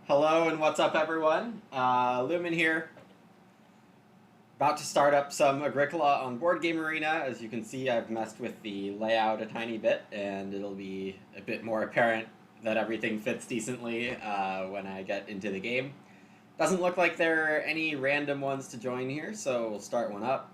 Hello and what's up, everyone? Lumen here. About to start up some Agricola on BoardGameArena. As you can see, I've messed with the layout a tiny bit, and it'll be a bit more apparent that everything fits decently when I get into the game. Doesn't look like there are any random ones to join here, so we'll start one up.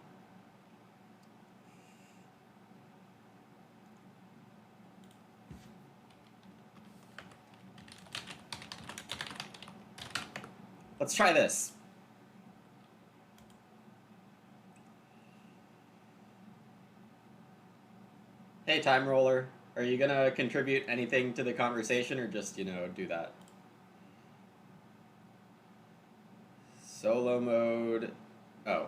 Let's try this. Hey, Time Roller, are you gonna contribute anything to the conversation or just, do that? Solo mode. Oh.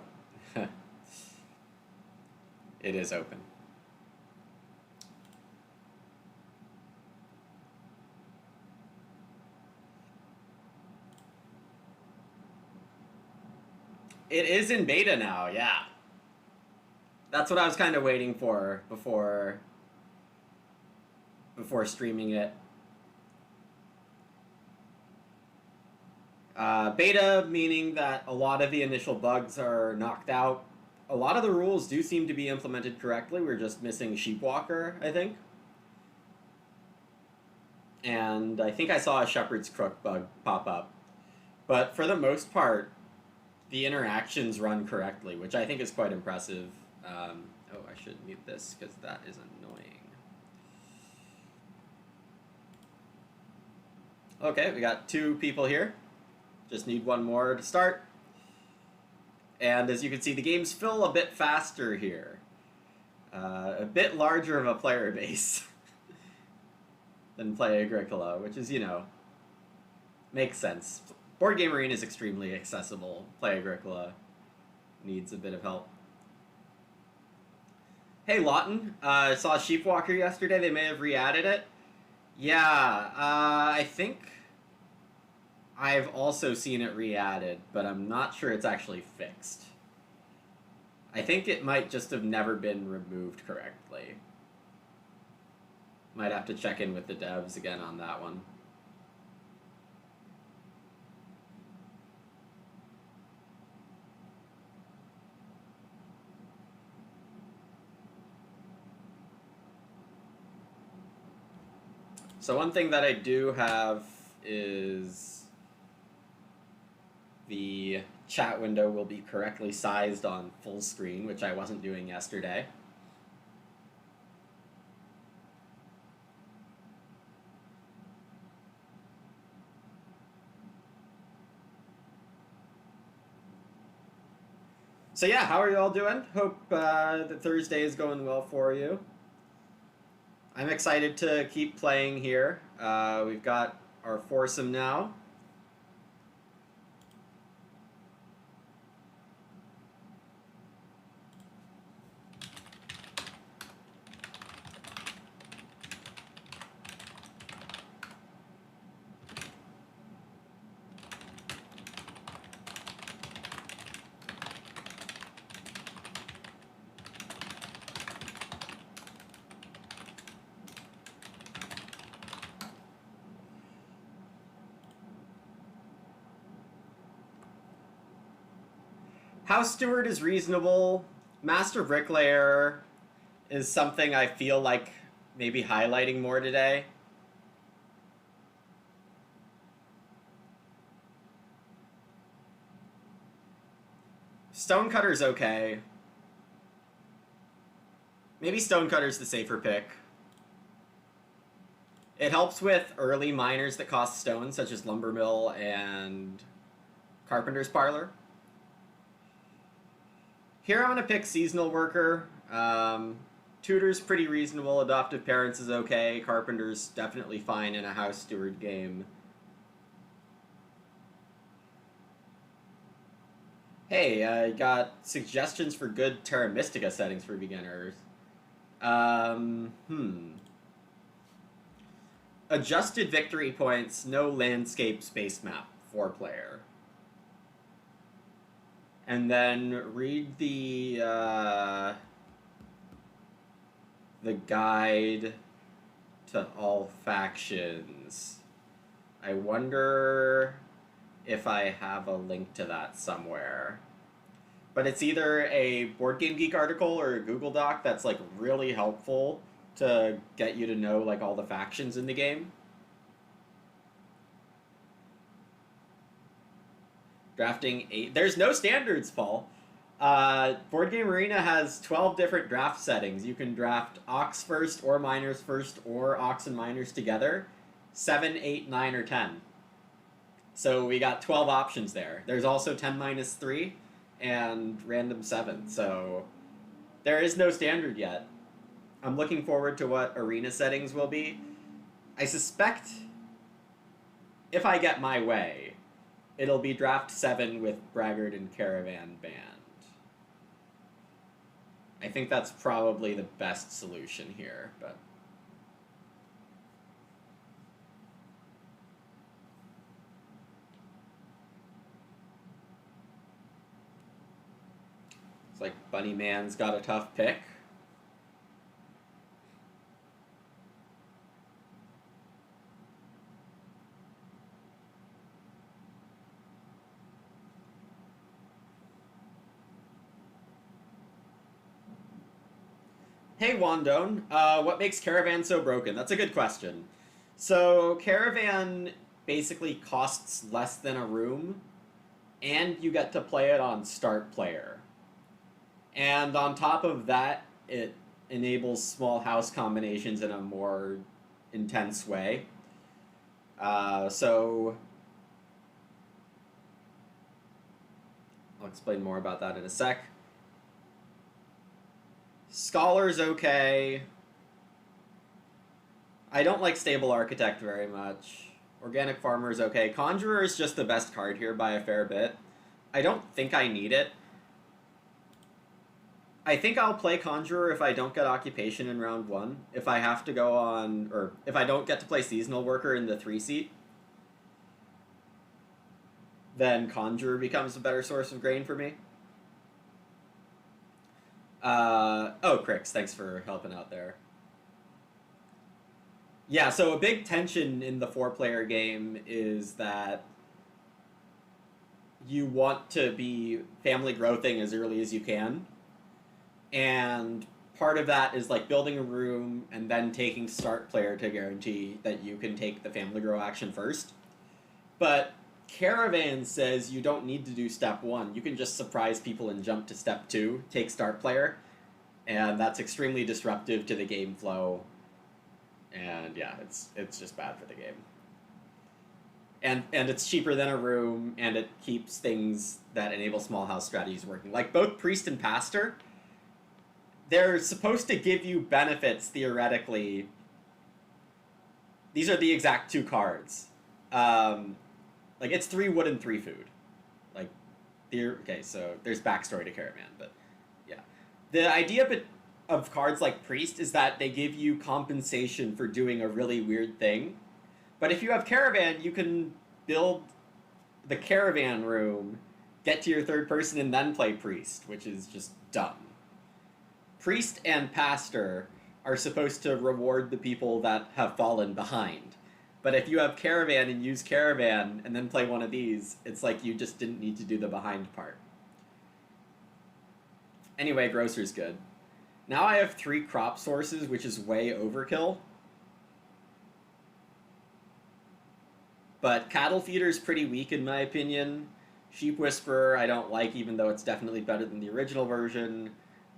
It is open. It is in beta now, yeah. That's what I was kind of waiting for before streaming it. Beta meaning that a lot of the initial bugs are knocked out. A lot of the rules do seem to be implemented correctly. We're just missing Sheepwalker, I think. And I think I saw a Shepherd's Crook bug pop up. But for the most part, the interactions run correctly, which I think is quite impressive. Oh, I should mute this because that is annoying. Okay, we got 2 people here. Just need 1 more to start. And as you can see, the games fill a bit faster here. A bit larger of a player base than Play Agricola, which is, makes sense. BoardGameArena is extremely accessible. Play Agricola needs a bit of help. Hey, Lawton. I saw Sheepwalker yesterday. They may have re-added it. Yeah, I think I've also seen it re-added, but I'm not sure it's actually fixed. I think it might just have never been removed correctly. Might have to check in with the devs again on that one. So one thing that I do have is the chat window will be correctly sized on full screen, which I wasn't doing yesterday. So yeah, how are you all doing? Hope the Thursday is going well for you. I'm excited to keep playing here. We've got our foursome now. House Steward is reasonable. Master Bricklayer is something I feel like maybe highlighting more today. Stonecutter's okay. Maybe Stonecutter's the safer pick. It helps with early miners that cost stone, such as Lumbermill and Carpenter's Parlor. Here I'm going to pick Seasonal Worker. Tutor's pretty reasonable. Adoptive Parents is okay. Carpenter's definitely fine in a House Steward game. Hey, I got suggestions for good Terra Mystica settings for beginners. Adjusted victory points, no landscape space map, 4-player. And then read the guide to all factions. I wonder if I have a link to that somewhere. But it's either a Board Game Geek article or a Google Doc that's like really helpful to get you to know like all the factions in the game. Drafting 8. There's no standards, Paul. BoardGameArena has 12 different draft settings. You can draft Ox first, or Miners first, or Ox and Miners together. 7, 8, 9, or 10. So we got 12 options there. There's also 10-3 and random 7. So there is no standard yet. I'm looking forward to what arena settings will be. I suspect if I get my way, it'll be draft 7 with Braggart and Caravan banned. I think that's probably the best solution here, but it's like Bunny Man's got a tough pick. Hey, Wandone, what makes Caravan so broken? That's a good question. So, Caravan basically costs less than a room, and you get to play it on start player. And on top of that, it enables small house combinations in a more intense way. So, I'll explain more about that in a sec. Scholar's okay. I don't like Stable Architect very much. Organic Farmer is okay. Conjurer is just the best card here by a fair bit. I don't think I need it. I think I'll play Conjurer if I don't get Occupation in round 1. If I have to go on, or if I don't get to play Seasonal Worker in the 3 seat, then Conjurer becomes a better source of grain for me. Oh, Crix, thanks for helping out there. Yeah, so a big tension in the 4-player game is that you want to be family growthing as early as you can. And part of that is like building a room and then taking start player to guarantee that you can take the family grow action first. But Caravan says you don't need to do step 1. You can just surprise people and jump to step 2, take start player, and that's extremely disruptive to the game flow. And yeah, it's just bad for the game. And it's cheaper than a room, and it keeps things that enable small house strategies working. Like both Priest and Pastor, they're supposed to give you benefits theoretically. These are the exact 2 cards. Like, it's 3 wood and 3 food. Like, okay, so there's backstory to Caravan, but yeah. The idea of cards like Priest is that they give you compensation for doing a really weird thing. But if you have Caravan, you can build the Caravan room, get to your 3rd person, and then play Priest, which is just dumb. Priest and Pastor are supposed to reward the people that have fallen behind. But if you have Caravan and use Caravan and then play one of these, it's like you just didn't need to do the behind part. Anyway, Grocer's good. Now I have 3 crop sources, which is way overkill. But Cattle Feeder's pretty weak in my opinion. Sheep Whisperer I don't like, even though it's definitely better than the original version.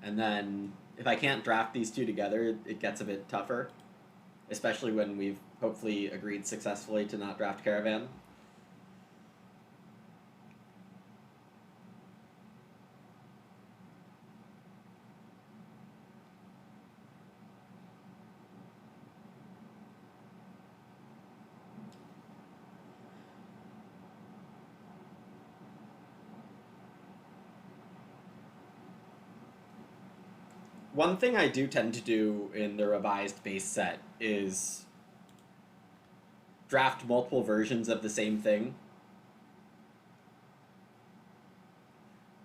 And then if I can't draft these 2 together, it gets a bit tougher. Especially when we've hopefully agreed successfully to not draft Caravan. One thing I do tend to do in the revised base set is draft multiple versions of the same thing.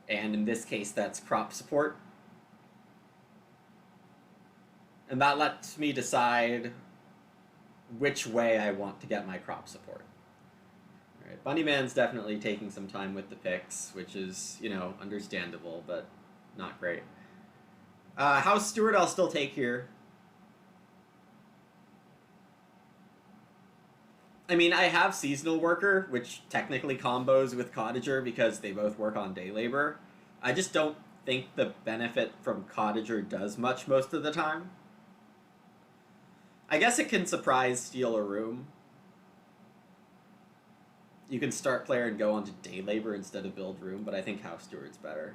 And in this case, that's crop support. And that lets me decide which way I want to get my crop support. Bunnyman's definitely taking some time with the picks, which is, you know, understandable, but not great. House Steward I'll still take here. I mean, I have Seasonal Worker, which technically combos with Cottager because they both work on day labor. I just don't think the benefit from Cottager does much most of the time. I guess it can surprise steal a room. You can start player and go on to day labor instead of build room, but I think House Steward's better.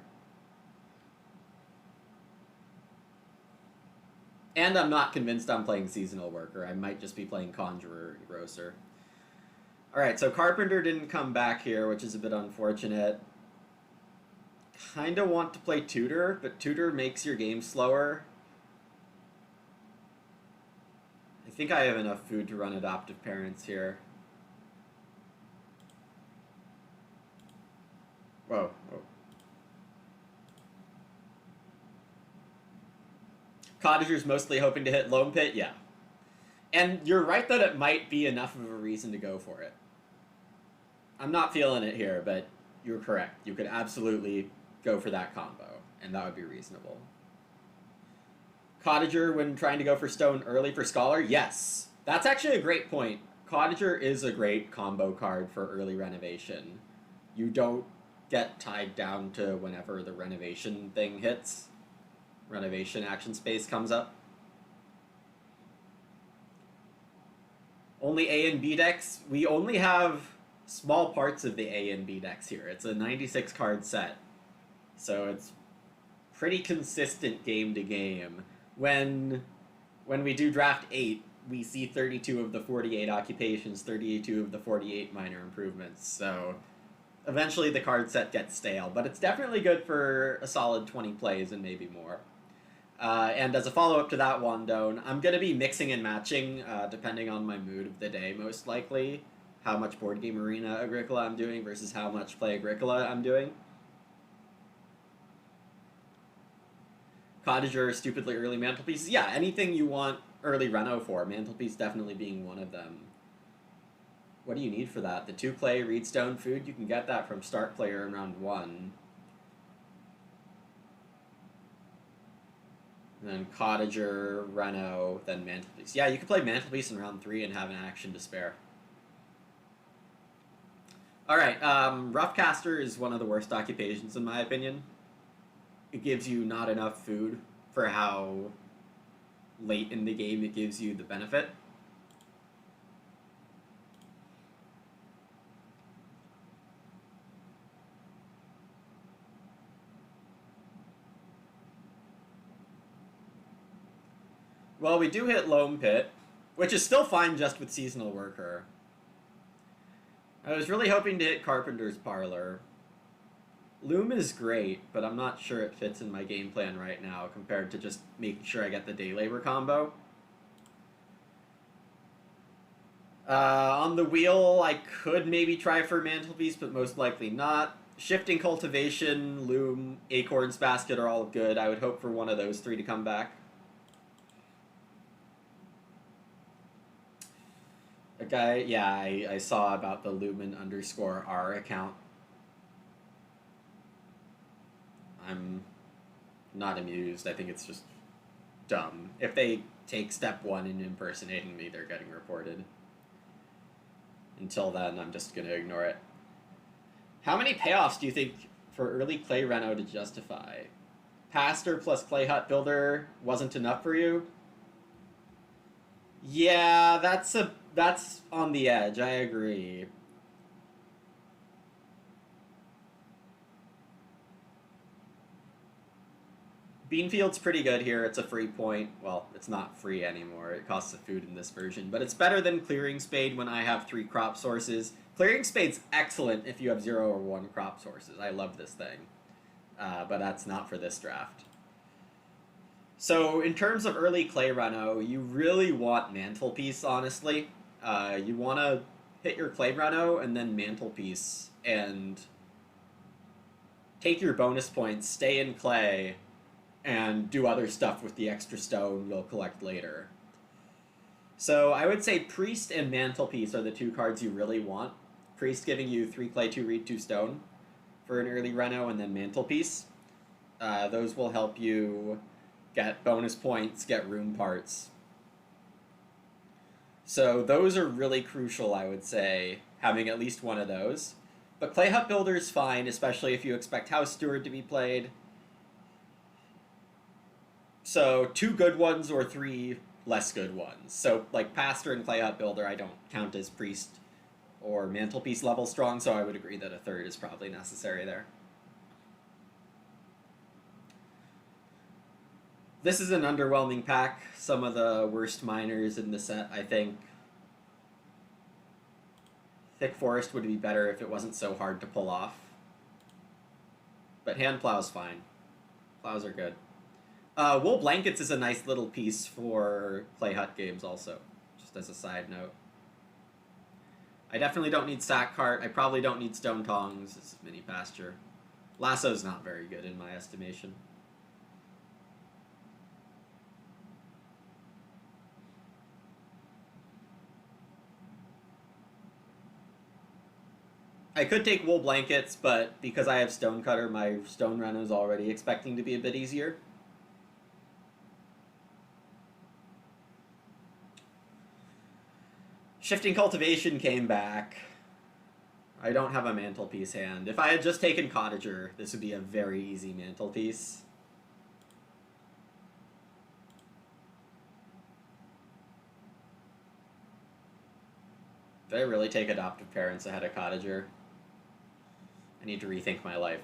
And I'm not convinced I'm playing Seasonal Worker. I might just be playing Conjurer and Grocer. Alright, so Carpenter didn't come back here, which is a bit unfortunate. Kinda want to play Tutor, but Tutor makes your game slower. I think I have enough food to run Adoptive Parents here. Whoa. Cottager's mostly hoping to hit Loam Pit? Yeah. And you're right that it might be enough of a reason to go for it. I'm not feeling it here, but you're correct. You could absolutely go for that combo, and that would be reasonable. Cottager when trying to go for stone early for Scholar? Yes. That's actually a great point. Cottager is a great combo card for early renovation. You don't get tied down to whenever the renovation thing hits. Renovation action space comes up. Only A and B decks? We only have small parts of the A and B decks here. It's a 96 card set. So it's pretty consistent game to game. When we do draft 8, we see 32 of the 48 occupations, 32 of the 48 minor improvements. So eventually the card set gets stale, but it's definitely good for a solid 20 plays and maybe more. And as a follow-up to that, Wandone, I'm going to be mixing and matching, depending on my mood of the day, most likely, how much BoardGameArena Agricola I'm doing versus how much Play Agricola I'm doing. Cottager, stupidly early Mantelpiece. Yeah, anything you want early Reno for, Mantelpiece definitely being one of them. What do you need for that? The 2 clay Reedstone food? You can get that from start player in round 1. And then Cottager, Reno, then Mantelpiece. Yeah, you could play Mantelpiece in round 3 and have an action to spare. Alright, Roughcaster is one of the worst occupations in my opinion. It gives you not enough food for how late in the game it gives you the benefit. Well, we do hit Loam Pit, which is still fine just with Seasonal Worker. I was really hoping to hit Carpenter's Parlor. Loom is great, but I'm not sure it fits in my game plan right now compared to just making sure I get the day labor combo. On the wheel, I could maybe try for Mantelpiece, but most likely not. Shifting Cultivation, Loom, Acorn's Basket are all good. I would hope for one of those 3 to come back. A guy, yeah, I saw about the Lumen_R account. I'm not amused. I think it's just dumb. If they take step 1 in impersonating me, they're getting reported. Until then, I'm just going to ignore it. How many payoffs do you think for early Clay Reno to justify? Pastor plus Clay Hut Builder wasn't enough for you? Yeah, that's on the edge, I agree. Beanfield's pretty good here. It's a free point. Well, it's not free anymore. It costs a food in this version. But it's better than Clearing Spade when I have 3 crop sources. Clearing Spade's excellent if you have 0 or 1 crop sources. I love this thing. But that's not for this draft. So in terms of early Clay Reno, you really want Mantelpiece, honestly. You want to hit your Clay Reno and then Mantelpiece and take your bonus points, stay in Clay, and do other stuff with the extra stone you'll collect later. So I would say Priest and Mantelpiece are the 2 cards you really want. Priest giving you 3 clay, 2 reed, 2 stone for an early reno, and then Mantelpiece. Those will help you get bonus points, get room parts. So those are really crucial, I would say, having at least one of those. But Clay Hut Builder is fine, especially if you expect House Steward to be played. So 2 good ones or 3 less good ones. So like Pastor and Clay Hut Builder I don't count as Priest or Mantelpiece level strong, so I would agree that a 3rd is probably necessary there. This is an underwhelming pack. Some of the worst miners in the set, I think. Thick Forest would be better if it wasn't so hard to pull off. But Hand Plow's fine. Plows are good. Wool Blankets is a nice little piece for Clay Hut games also, just as a side note. I definitely don't need Sack Cart. I probably don't need Stone Tongs. This is Mini Pasture. Lasso's not very good in my estimation. I could take Wool Blankets, but because I have Stonecutter, my Stone Run is already expecting to be a bit easier. Shifting Cultivation came back. I don't have a Mantelpiece hand. If I had just taken Cottager, this would be a very easy Mantelpiece. Did I really take Adoptive Parents ahead of Cottager? I need to rethink my life.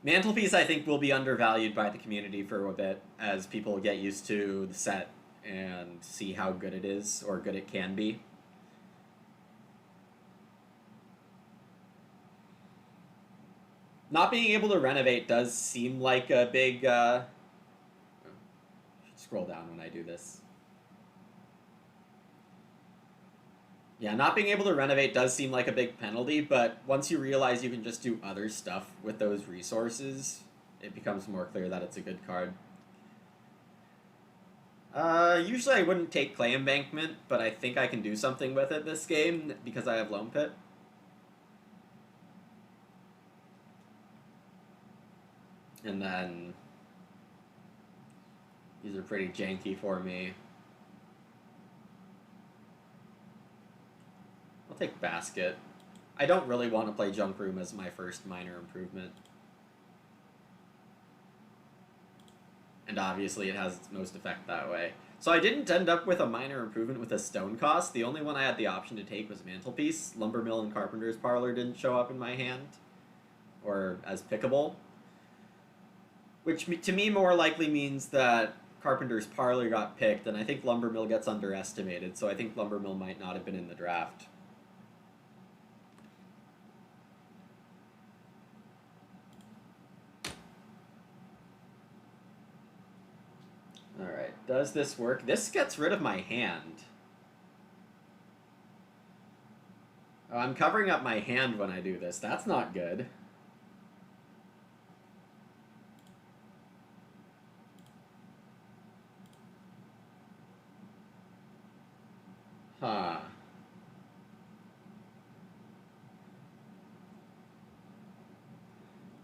Mantelpiece, I think, will be undervalued by the community for a bit as people get used to the set and see how good it is, or good it can be. Not being able to renovate does seem like a big... Scroll down when I do this. Yeah, not being able to renovate does seem like a big penalty, but once you realize you can just do other stuff with those resources, it becomes more clear that it's a good card. Usually I wouldn't take Clay Embankment, but I think I can do something with it this game because I have Loam Pit. And then these are pretty janky for me. I'll take Basket. I don't really want to play Junk Room as my first minor improvement. And obviously it has its most effect that way. So I didn't end up with a minor improvement with a stone cost. The only one I had the option to take was Mantelpiece. Lumbermill and Carpenter's Parlor didn't show up in my hand, or as pickable. Which to me more likely means that Carpenter's Parlor got picked, and I think Lumbermill gets underestimated, so I think Lumbermill might not have been in the draft. Alright, does this work? This gets rid of my hand. Oh, I'm covering up my hand when I do this. That's not good. Huh.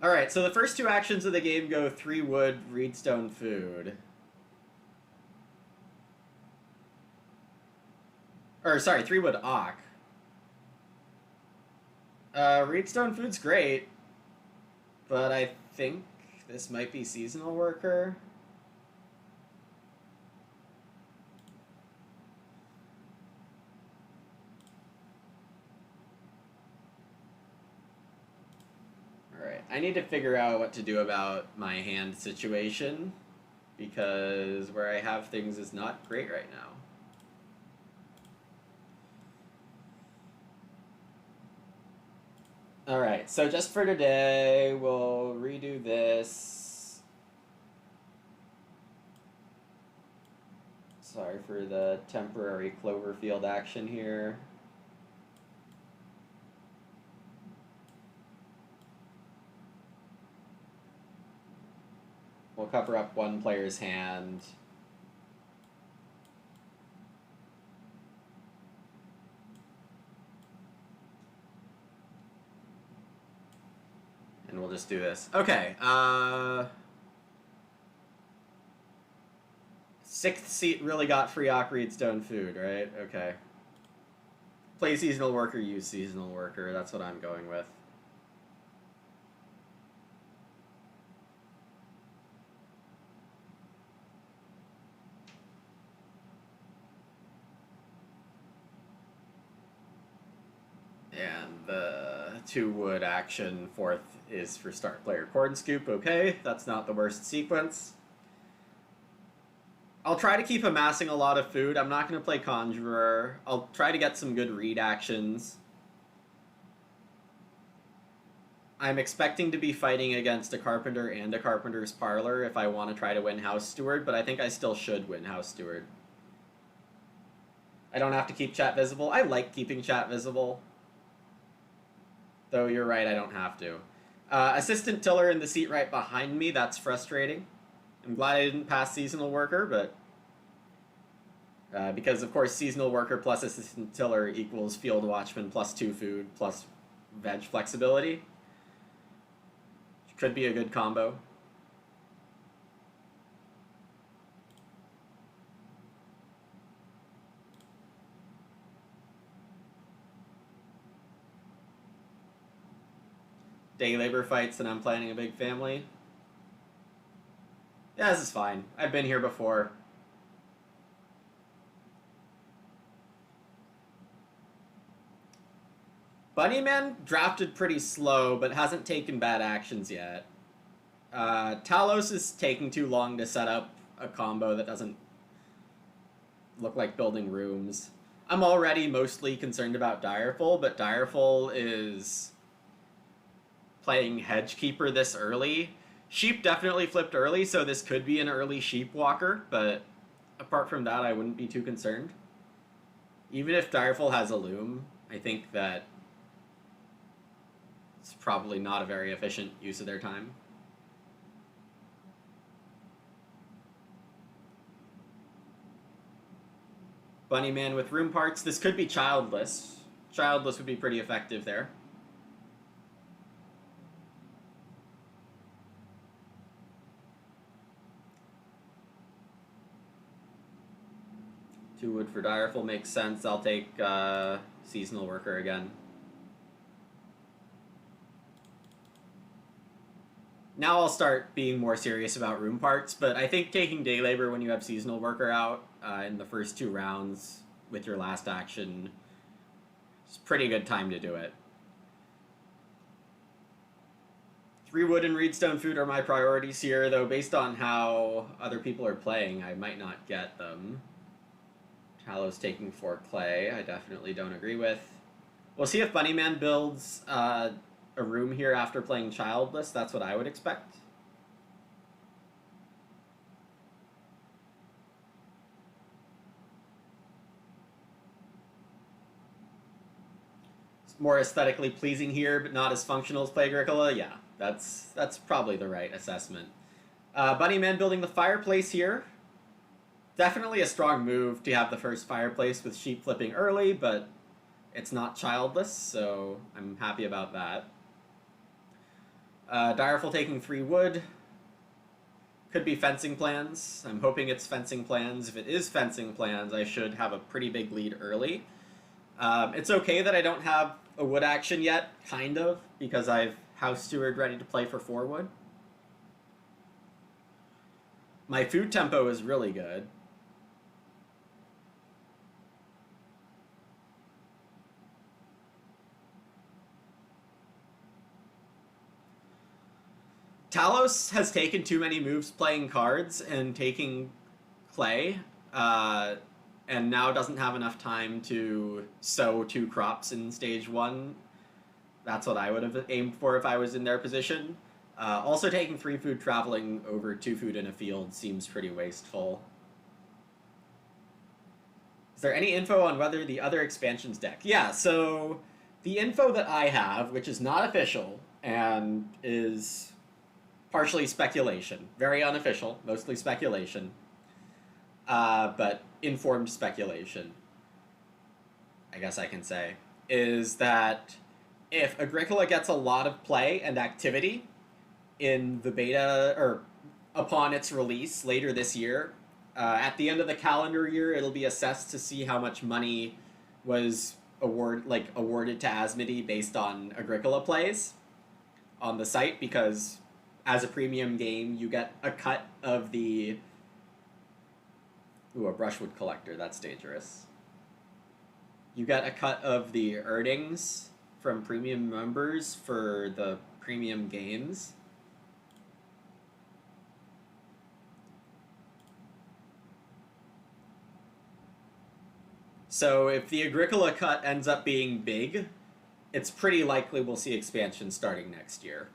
Alright, so the first 2 actions of the game go 3 wood, reedstone, food. Or, sorry, 3 wood, ock. Reedstone food's great, but I think this might be seasonal worker. Alright, I need to figure out what to do about my hand situation, because where I have things is not great right now. Alright, so just for today, we'll redo this. Sorry for the temporary Cloverfield action here. We'll cover up one player's hand. And we'll just do this. Okay, sixth seat really got free Ockreed Stone food, right? Okay. Play seasonal worker, use seasonal worker. That's what I'm going with. And the 2 wood action, 4th is for start player corn scoop. Okay, that's not the worst sequence. I'll try to keep amassing a lot of food. I'm not going to play Conjurer. I'll try to get some good read actions. I'm expecting to be fighting against a Carpenter and a Carpenter's Parlor if I want to try to win House Steward, but I think I still should win House Steward. I don't have to keep chat visible. I like keeping chat visible. Though you're right, I don't have to. Assistant Tiller in the seat right behind me, that's frustrating. I'm glad I didn't pass Seasonal Worker, but... because, of course, Seasonal Worker plus Assistant Tiller equals Field Watchman plus 2 food plus veg flexibility. Could be a good combo. Day labor fights and I'm planning a big family. Yeah, this is fine. I've been here before. Bunnyman drafted pretty slow, but hasn't taken bad actions yet. Talos is taking too long to set up a combo that doesn't look like building rooms. I'm already mostly concerned about Direful, but Direful is playing Hedgekeeper this early. Sheep definitely flipped early, so this could be an early Sheep Walker, but apart from that, I wouldn't be too concerned. Even if Direful has a Loom, I think that it's probably not a very efficient use of their time. Bunnyman with room parts. This could be Childless. Childless would be pretty effective there. Two wood for Direful makes sense. I'll take Seasonal Worker again. Now I'll start being more serious about room parts, but I think taking Day Labor when you have Seasonal Worker out in the first 2 rounds with your last action is a pretty good time to do it. 3 wood and Reedstone food are my priorities here, though based on how other people are playing, I might not get them. Talos taking 4 clay, I definitely don't agree with. We'll see if Bunnyman builds a room here after playing Childless. That's what I would expect. It's more aesthetically pleasing here, but not as functional as Play Agricola. Yeah, that's probably the right assessment. Bunnyman building the fireplace here. Definitely a strong move to have the first fireplace with sheep flipping early, but it's not Childless, so I'm happy about that. Direful taking 3 wood. Could be fencing plans. I'm hoping it's fencing plans. If it is fencing plans, I should have a pretty big lead early. It's okay that I don't have a wood action yet, kind of, because I've House Steward ready to play for 4 wood. My food tempo is really good. Talos has taken too many moves playing cards and taking clay, and now doesn't have enough time to sow 2 crops in stage 1. That's what I would have aimed for if I was in their position. Also taking 3 food traveling over 2 food in a field seems pretty wasteful. Is there any info on whether the other expansions deck? Yeah, so the info that I have, which is not official and is partially speculation, very unofficial, mostly speculation, but informed speculation, I guess I can say, is that if Agricola gets a lot of play and activity in the beta or upon its release later this year, at the end of the calendar year, it'll be assessed to see how much money was awarded to Asmodee based on Agricola plays on the site, because as a premium game, you get a cut of the... Ooh, a brushwood collector, that's dangerous. You get a cut of the earnings from premium members for the premium games. So if the Agricola cut ends up being big, it's pretty likely we'll see expansion starting next year.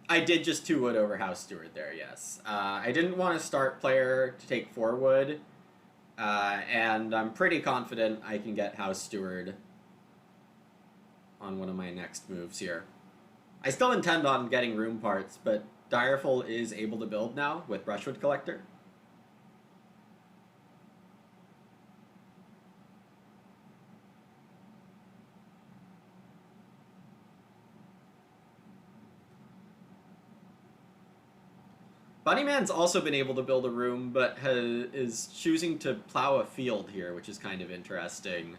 I did just 2 wood over House Steward there, yes. I didn't want to start player to take 4 wood, and I'm pretty confident I can get House Steward on one of my next moves here. I still intend on getting room parts, but Direful is able to build now with Brushwood Collector. Bunnyman's also been able to build a room, but is choosing to plow a field here, which is kind of interesting.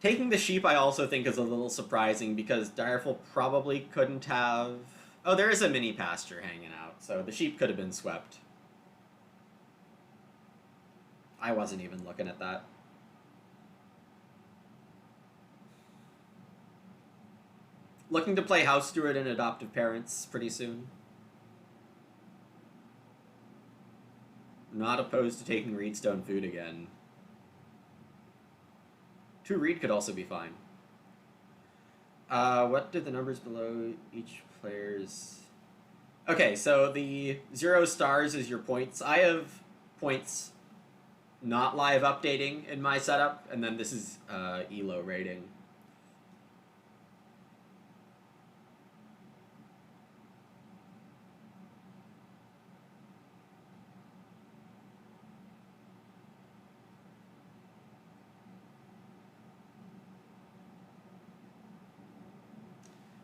Taking the sheep I also think is a little surprising, because Direful probably couldn't have... Oh, there is a mini pasture hanging out, so the sheep could have been swept. I wasn't even looking at that. Looking to play House Steward and Adoptive Parents pretty soon. Not opposed to taking Reedstone Food again. 2 Reed could also be fine. What do the numbers below each player's... Okay, so the 0 stars is your points. I have points not live updating in my setup, and then this is ELO rating.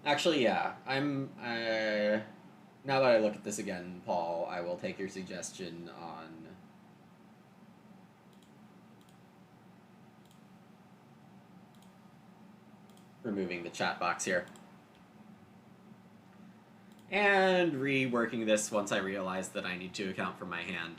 Actually, yeah. I'm... now that I look at this again, Paul, I will take your suggestion on... removing the chat box here. And reworking this once I realize that I need to account for my hand.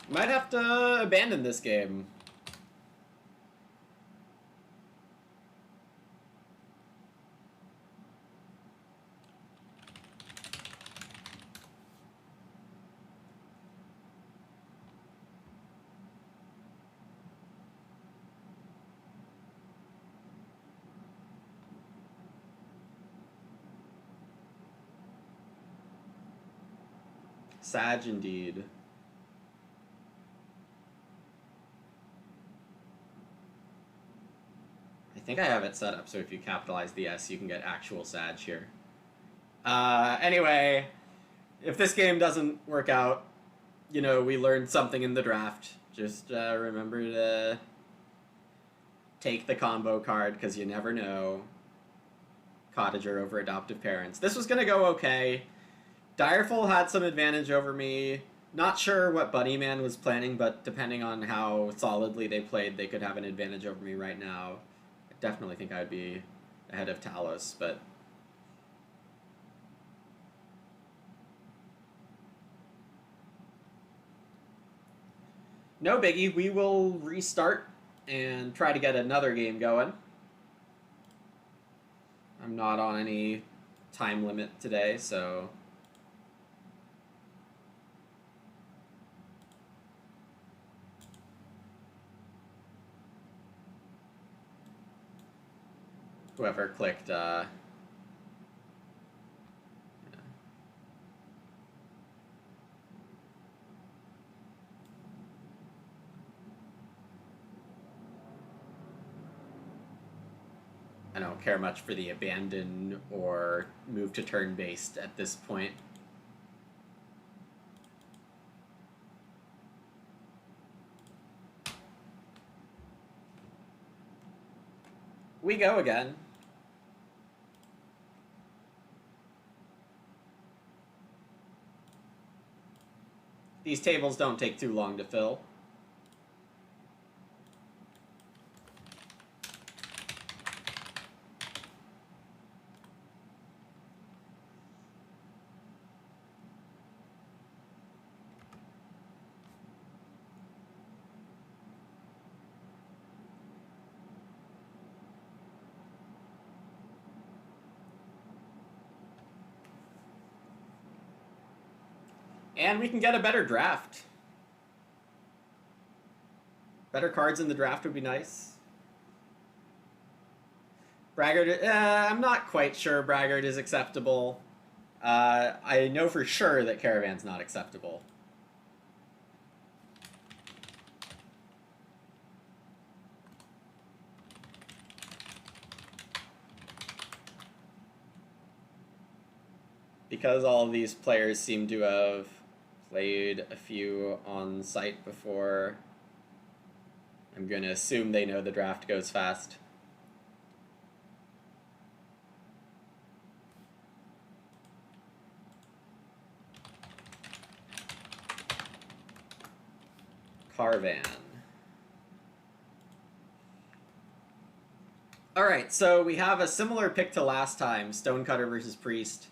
Might have to abandon this game. Sag indeed. I think I have it set up so if you capitalize the S, you can get actual Sag here. Anyway, if this game doesn't work out, you know, we learned something in the draft. Just remember to take the combo card, because you never know. Cottager over Adoptive Parents. This was going to go okay. Direful had some advantage over me. Not sure what Bunnyman was planning, but depending on how solidly they played, they could have an advantage over me right now. I definitely think I'd be ahead of Talos, but... No biggie, we will restart and try to get another game going. I'm not on any time limit today, so... Whoever clicked, I don't care much for the abandon or move to turn-based at this point. We go again. These tables don't take too long to fill. And we can get a better draft. Better cards in the draft would be nice. Braggart, I'm not quite sure Braggart is acceptable. I know for sure that Caravan's not acceptable. Because all of these players seem to have played a few on site before, I'm going to assume they know the draft goes fast. Carvan. Alright, so we have a similar pick to last time, Stonecutter versus Priest.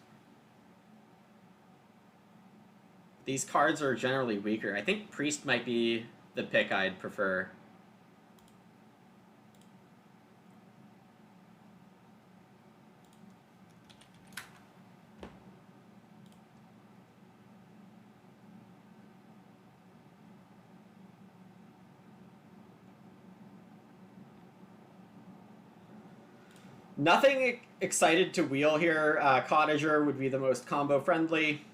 These cards are generally weaker. I think Priest might be the pick I'd prefer. Nothing excited to wheel here. Cottager would be the most combo friendly.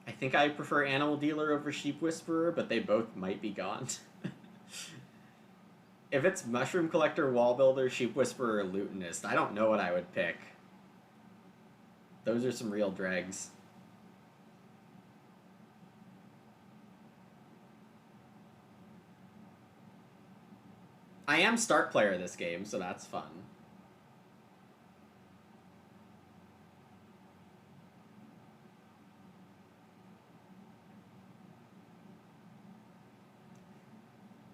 I think I prefer Animal Dealer over Sheep Whisperer, but they both might be gone. If it's Mushroom Collector, Wall Builder, Sheep Whisperer, or Lutenist, I don't know what I would pick. Those are some real dregs. I am start player this game, so that's fun.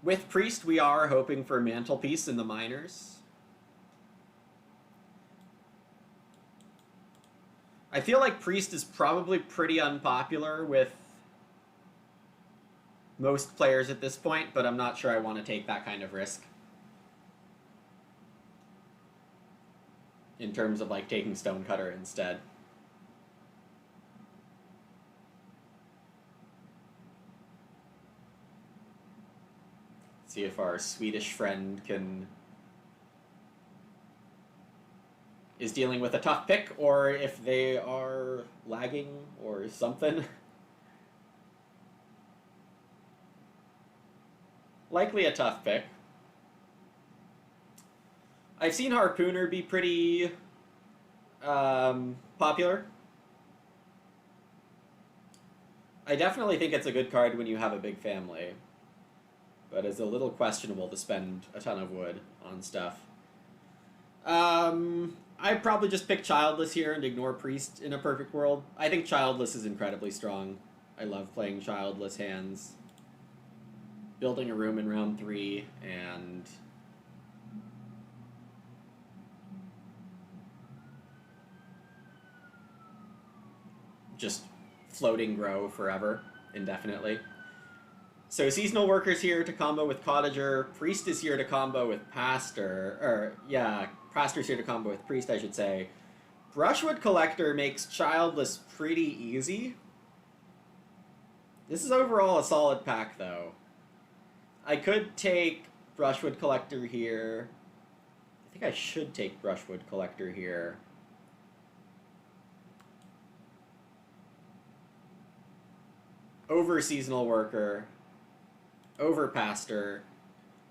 With Priest, we are hoping for Mantelpiece in the minors. I feel like Priest is probably pretty unpopular with most players at this point, but I'm not sure I want to take that kind of risk. In terms of like taking Stonecutter instead. See if our Swedish friend is dealing with a tough pick, or if they are lagging or something. Likely a tough pick. I've seen Harpooner be pretty popular. I definitely think it's a good card when you have a big family, but it's a little questionable to spend a ton of wood on stuff. I'd probably just pick Childless here and ignore Priest in a perfect world. I think Childless is incredibly strong. I love playing Childless hands. Building a room in round 3 and just floating grow forever, indefinitely. So seasonal worker's here to combo with cottager. Priest is here to combo with pastor. Or yeah, pastor's here to combo with priest, I should say. Brushwood collector makes childless pretty easy. This is overall a solid pack, though. I could take Brushwood Collector here. I think I should take Brushwood Collector here. Over Seasonal Worker. Over Pastor.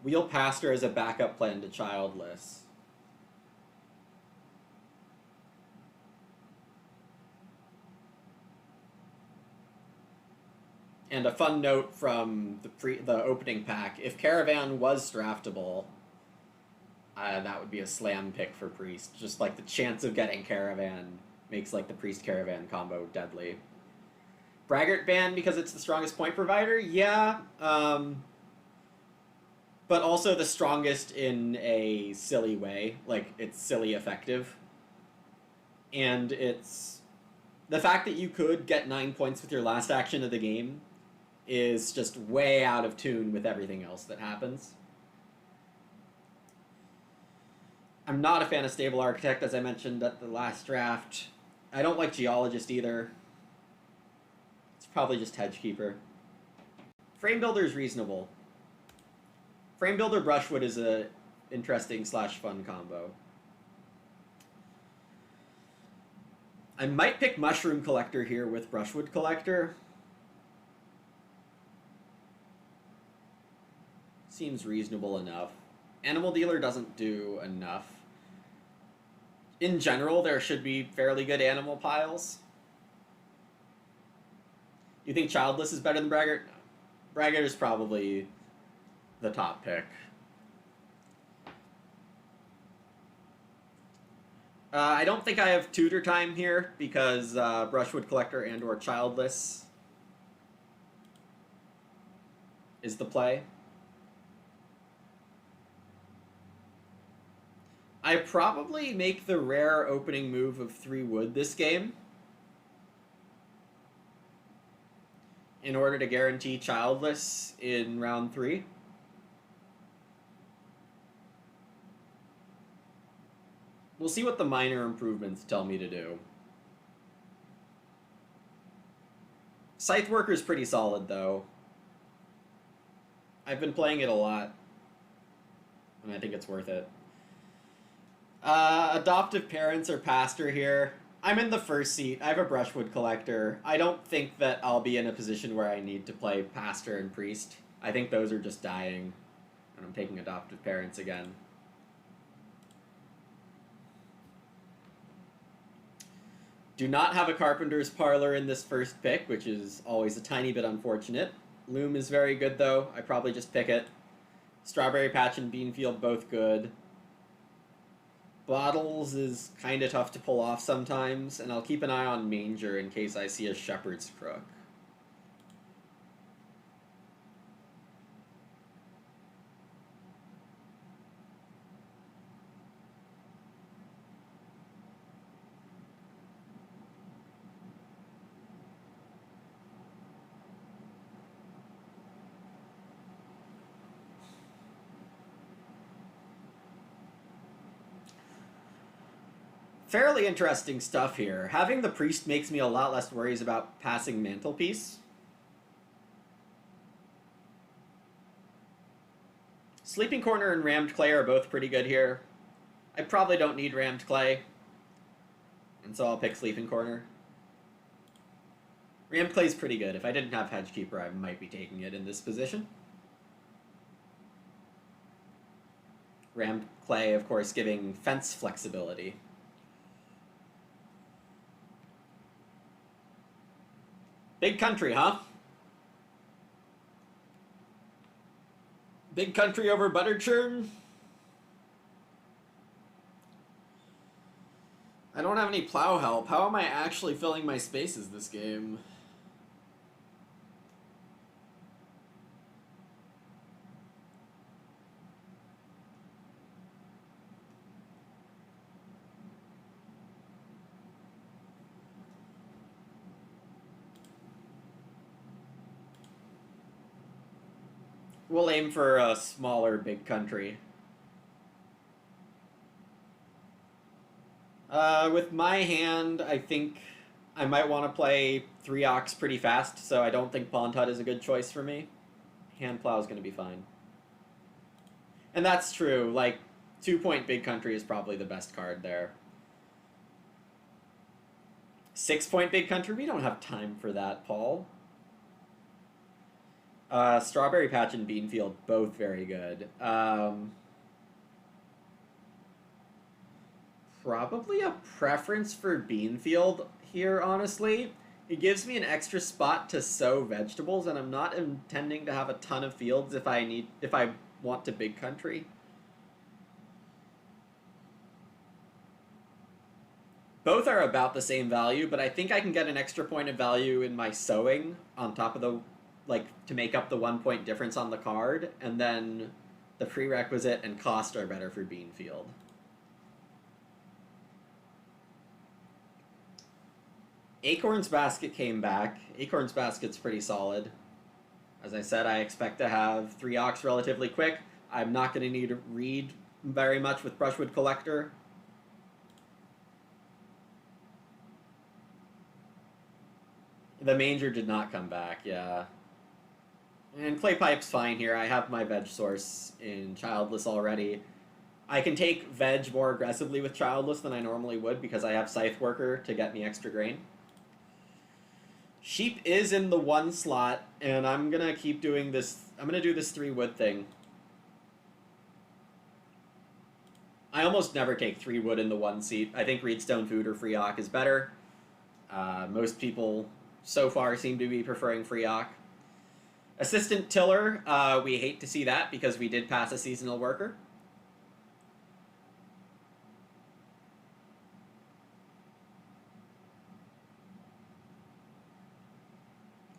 Wheel Pastor as a backup plan to Childless. And a fun note from the opening pack: if Caravan was draftable, that would be a slam pick for Priest. Just like the chance of getting Caravan makes like the Priest Caravan combo deadly. Braggart ban because it's the strongest point provider, yeah, but also the strongest in a silly way. Like, it's silly effective, and it's the fact that you could get 9 points with your last action of the game is just way out of tune with everything else that happens. I'm not a fan of Stable Architect, as I mentioned at the last draft. I don't like Geologist either. It's probably just Hedgekeeper. Frame Builder is reasonable. Frame Builder Brushwood is a interesting / fun combo. I might pick Mushroom Collector here with Brushwood Collector. Seems reasonable enough. Animal Dealer doesn't do enough. In general, there should be fairly good animal piles. You think Childless is better than Braggart? No. Braggart is probably the top pick. I don't think I have tutor time here because Brushwood Collector and or Childless is the play. I probably make the rare opening move of 3 wood this game in order to guarantee Childless in round 3. We'll see what the minor improvements tell me to do. Scythe Worker's pretty solid, though. I've been playing it a lot, and I think it's worth it. Adoptive Parents or Pastor here. I'm in the first seat. I have a Brushwood Collector. I don't think that I'll be in a position where I need to play Pastor and Priest. I think those are just dying, and I'm taking Adoptive Parents again. Do not have a Carpenter's Parlor in this first pick, which is always a tiny bit unfortunate. Loom is very good, though. I probably just pick it. Strawberry Patch and Beanfield, both good. Bottles is kind of tough to pull off sometimes, and I'll keep an eye on Manger in case I see a Shepherd's Crook. Fairly interesting stuff here. Having the Priest makes me a lot less worries about passing Mantelpiece. Sleeping Corner and Rammed Clay are both pretty good here. I probably don't need Rammed Clay, and so I'll pick Sleeping Corner. Rammed Clay's pretty good. If I didn't have Hedgekeeper, I might be taking it in this position. Rammed Clay, of course, giving fence flexibility. Big Country, huh? Big Country over Butter Churn? I don't have any plow help. How am I actually filling my spaces this game? We'll aim for a smaller big country. With my hand, I think I might want to play 3 ox pretty fast, so I don't think Pawn Tut is a good choice for me. Hand Plow is going to be fine. And that's true, like, 2-point big country is probably the best card there. 6-point big country? We don't have time for that, Paul. Strawberry Patch and Beanfield, both very good. Probably a preference for Beanfield here, honestly. It gives me an extra spot to sow vegetables, and I'm not intending to have a ton of fields if I want to big country. Both are about the same value, but I think I can get an extra point of value in my sowing on top of the, like, to make up the 1-point difference on the card, and then the prerequisite and cost are better for Beanfield. Acorn's Basket came back. Acorn's Basket's pretty solid. As I said, I expect to have 3 ox relatively quick. I'm not going to need to read very much with Brushwood Collector. The Manger did not come back, yeah. And Clay Pipe's fine here. I have my veg source in Childless already. I can take veg more aggressively with Childless than I normally would because I have Scythe Worker to get me extra grain. Sheep is in the 1 slot, and I'm going to keep doing this. I'm going to do this 3 wood thing. I almost never take 3 wood in the 1 seat. I think Reedstone Food or Free Ock is better. Most people so far seem to be preferring Free Ock. Assistant Tiller, we hate to see that because we did pass a seasonal worker.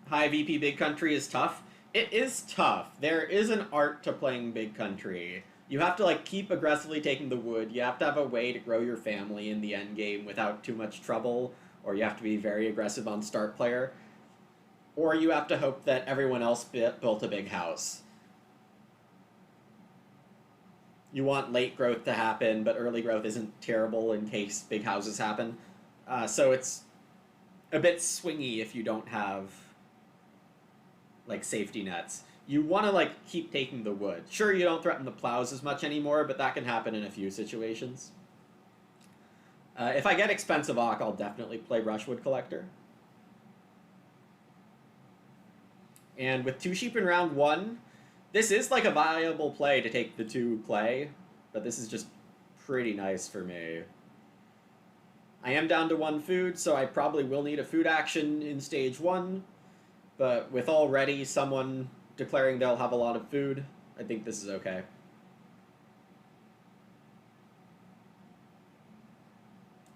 High VP Big Country is tough. It is tough. There is an art to playing Big Country. You have to, like, keep aggressively taking the wood. You have to have a way to grow your family in the end game without too much trouble, or you have to be very aggressive on start player. Or you have to hope that everyone else built a big house. You want late growth to happen, but early growth isn't terrible in case big houses happen. So it's a bit swingy if you don't have, like, safety nets. You want to, like, keep taking the wood. Sure, you don't threaten the plows as much anymore, but that can happen in a few situations. If I get expensive Ock, I'll definitely play Brushwood Collector. And with 2 sheep in round 1, this is like a viable play to take the 2 clay, but this is just pretty nice for me. I am down to 1 food, so I probably will need a food action in stage 1, but with already someone declaring they'll have a lot of food, I think this is okay.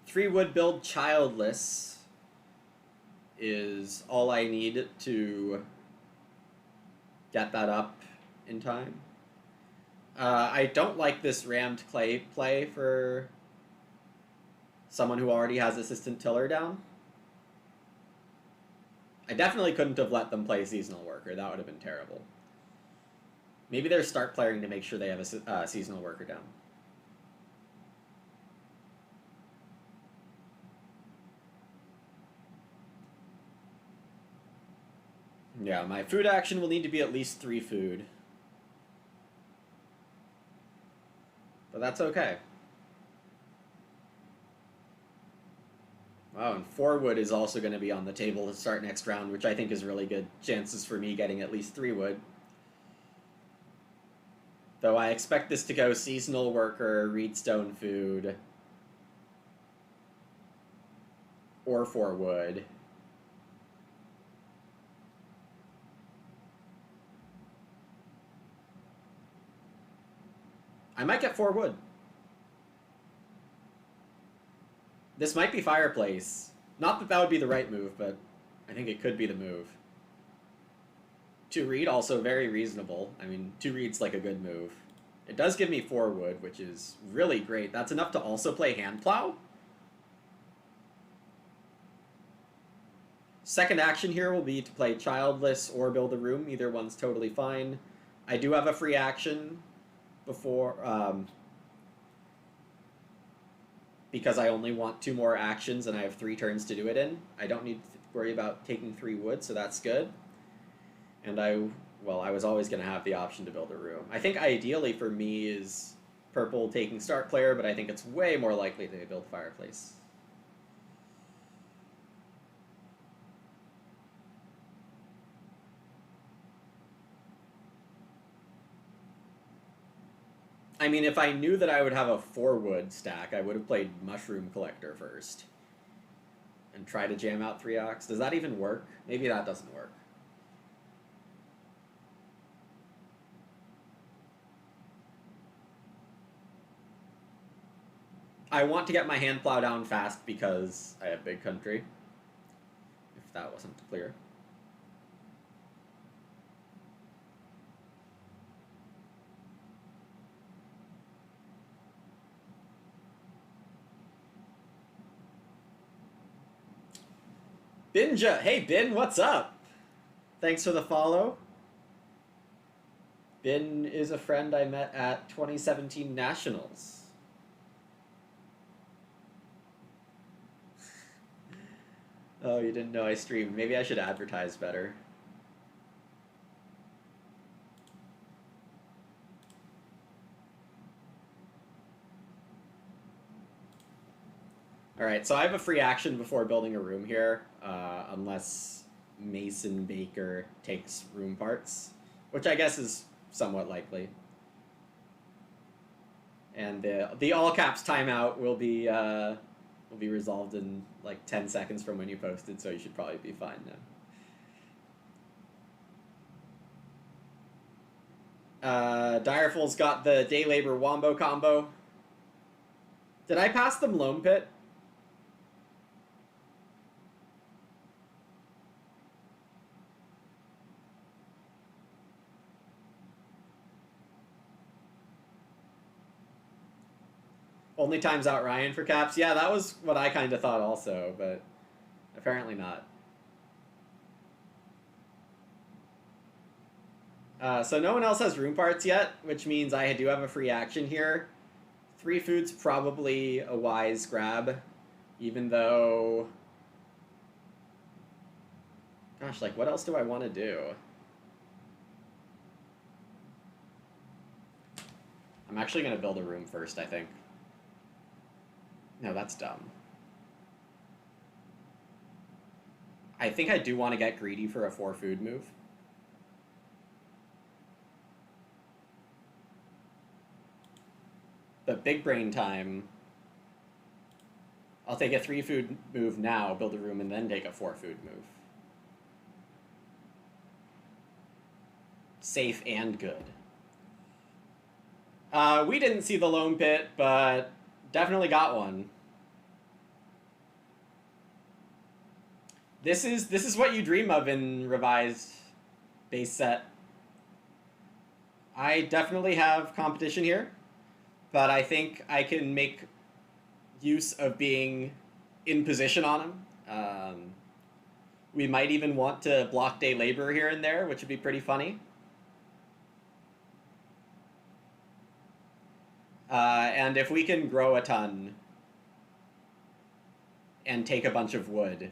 Three wood build Childless is all I need to get that up in time. I don't like this rammed clay play for someone who already has Assistant Tiller down. I definitely couldn't have let them play Seasonal Worker. That would have been terrible. Maybe they're start playing to make sure they have a Seasonal Worker down. Yeah, my food action will need to be at least 3 food. But that's okay. Wow, and 4 wood is also going to be on the table to start next round, which I think is really good chances for me getting at least 3 wood. Though I expect this to go Seasonal Worker, Reedstone Food, or 4 wood. I might get 4 wood. This might be Fireplace. Not that that would be the right move, but I think it could be the move. 2 reed, also very reasonable. I mean, 2 reed's like a good move. It does give me 4 wood, which is really great. That's enough to also play Hand Plow. Second action here will be to play Childless or Build a Room. Either one's totally fine. I do have a free action before, because I only want 2 more actions and I have 3 turns to do it in. I don't need to worry about taking 3 wood, so that's good. And I was always going to have the option to build a room. I think ideally for me is purple taking start player, but I think it's way more likely to build fireplace. I mean, if I knew that I would have a 4 wood stack, I would have played Mushroom Collector first. And try to jam out 3 ox. Does that even work? Maybe that doesn't work. I want to get my hand plow down fast because I have big country. If that wasn't clear. Binja! Hey, Bin, what's up? Thanks for the follow. Bin is a friend I met at 2017 Nationals. Oh, you didn't know I streamed. Maybe I should advertise better. Alright, so I have a free action before building a room here, unless Mason Baker takes room parts, which I guess is somewhat likely. And the all caps timeout will be resolved in like 10 seconds from when you posted, so you should probably be fine now. Direful's got the day labor wombo combo. Did I pass them Loam Pit? Only times out Ryan for caps? Yeah, that was what I kind of thought also, but apparently not. So no one else has room parts yet, which means I do have a free action here. 3 food's probably a wise grab, even though... Gosh, like, what else do I want to do? I'm actually going to build a room first, I think. No, that's dumb. I think I do want to get greedy for a 4 food move. But big brain time, I'll take a 3 food move now, build a room, and then take a 4 food move. Safe and good. We didn't see the Loam Pit, but definitely got one. This is what you dream of in revised base set. I definitely have competition here, but I think I can make use of being in position on him. We might even want to block day labor here and there, which would be pretty funny. And if we can grow a ton and take a bunch of wood,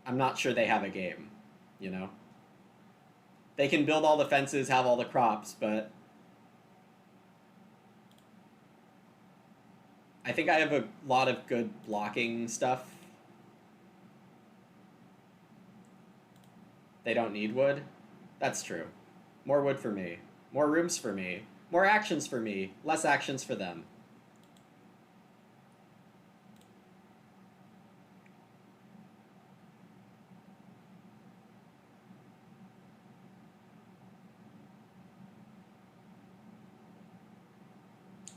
I'm not sure they have a game, you know? They can build all the fences, have all the crops, but I think I have a lot of good blocking stuff. They don't need wood. That's true. More wood for me. More rooms for me. More actions for me. Less actions for them.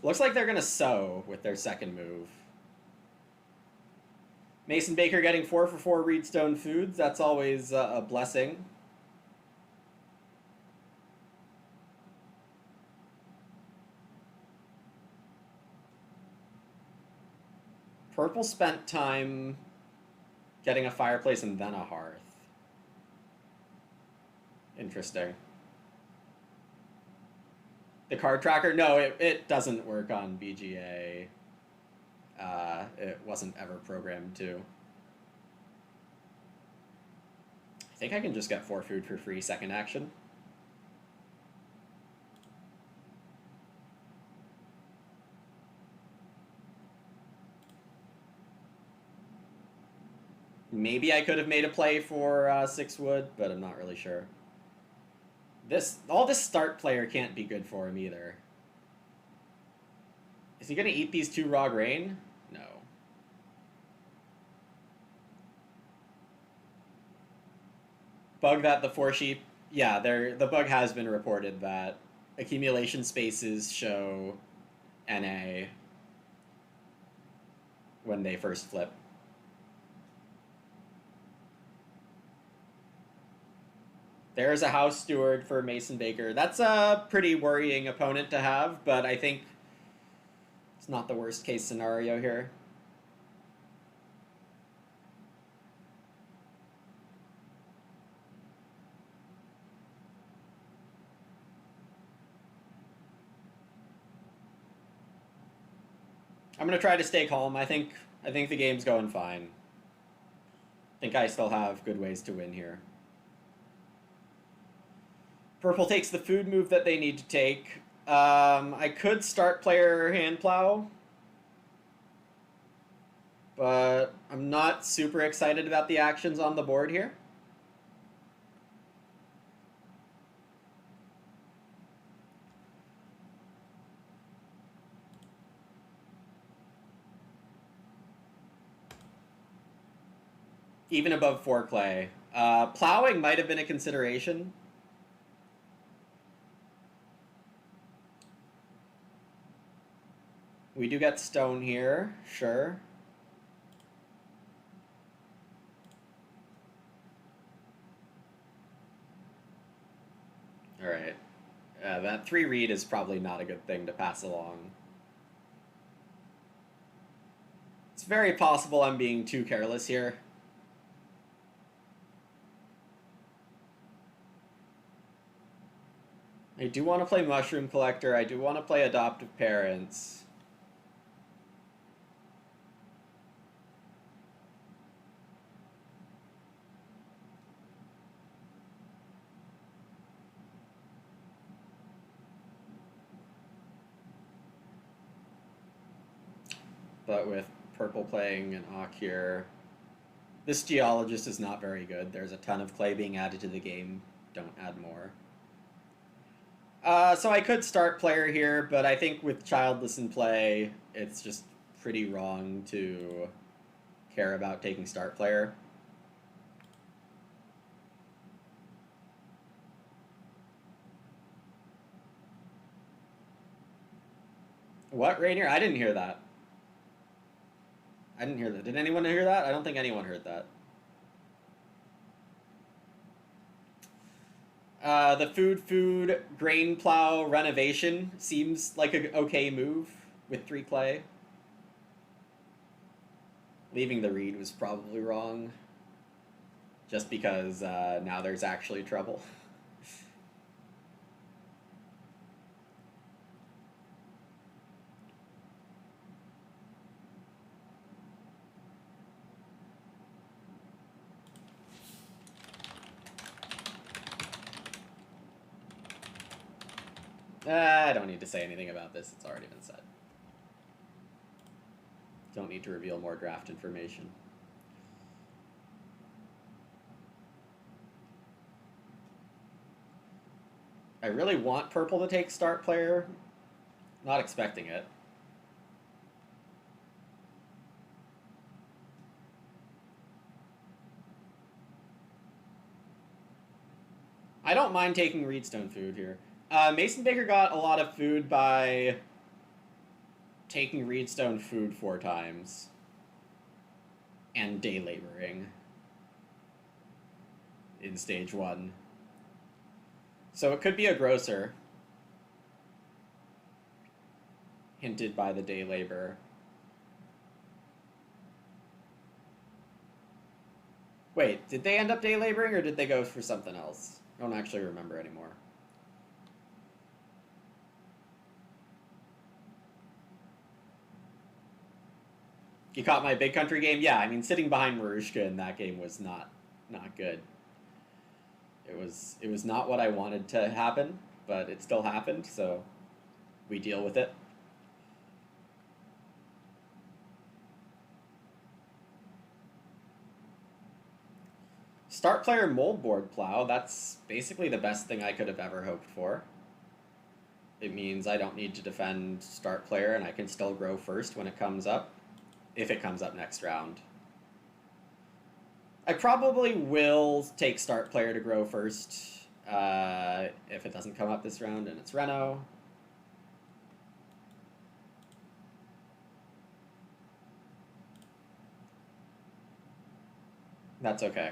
Looks like they're going to sow with their second move. Mason Baker getting 4 for 4 Reedstone foods. That's always a blessing. Purple spent time getting a fireplace and then a hearth. Interesting. The card tracker? No, it doesn't work on BGA. It wasn't ever programmed to. I think I can just get 4 food for free second action. Maybe I could have made a play for 6 wood, but I'm not really sure. All this start player can't be good for him either. Is he going to eat these 2 raw grain? No. Bug that the 4 sheep. Yeah, the bug has been reported that accumulation spaces show NA when they first flip. There's a house steward for Mason Baker. That's a pretty worrying opponent to have, but I think it's not the worst case scenario here. I'm gonna try to stay calm. I think the game's going fine. I think I still have good ways to win here. Purple takes the food move that they need to take. I could start player hand plow, but I'm not super excited about the actions on the board here. Even above 4 clay. Plowing might have been a consideration. We do get stone here, sure. Alright. That 3 read is probably not a good thing to pass along. It's very possible I'm being too careless here. I do want to play Mushroom Collector. I do want to play Adoptive Parents. But with purple playing an Awk here, this Geologist is not very good. There's a ton of clay being added to the game. Don't add more. So I could start player here, but I think with Childless in play, it's just pretty wrong to care about taking start player. What, Rainier? I didn't hear that. I didn't hear that. Did anyone hear that? I don't think anyone heard that. The food grain plow renovation seems like an okay move with 3 clay. Leaving the read was probably wrong, just because now there's actually trouble. I don't need to say anything about this. It's already been said. Don't need to reveal more draft information. I really want purple to take start player. Not expecting it. I don't mind taking Reedstone food here. Mason Baker got a lot of food by taking Reedstone food 4 times and day laboring in stage 1. So it could be a grocer, hinted by the day labor. Wait, did they end up day laboring or did they go for something else? I don't actually remember anymore. You caught my big country game? Yeah, I mean, sitting behind Marushka in that game was not good. It was not what I wanted to happen, but it still happened, so we deal with it. Start player moldboard plow, that's basically the best thing I could have ever hoped for. It means I don't need to defend start player and I can still grow first when it comes up, if it comes up next round. I probably will take start player to grow first if it doesn't come up this round and it's Reno. That's okay.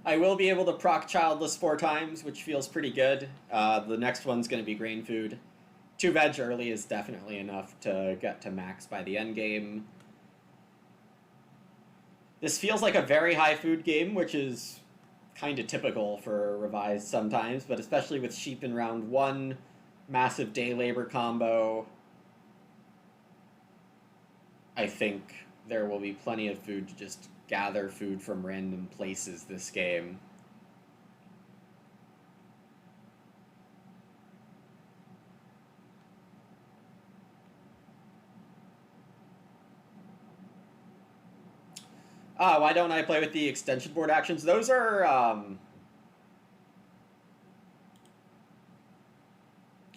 I will be able to proc Childless 4 times, which feels pretty good. The next one's going to be Grain Food. 2 veg early is definitely enough to get to max by the end game. This feels like a very high food game, which is kind of typical for Revised sometimes, but especially with Sheep in round 1, massive day labor combo. I think there will be plenty of food to just gather food from random places this game. Why don't I play with the extension board actions? Those are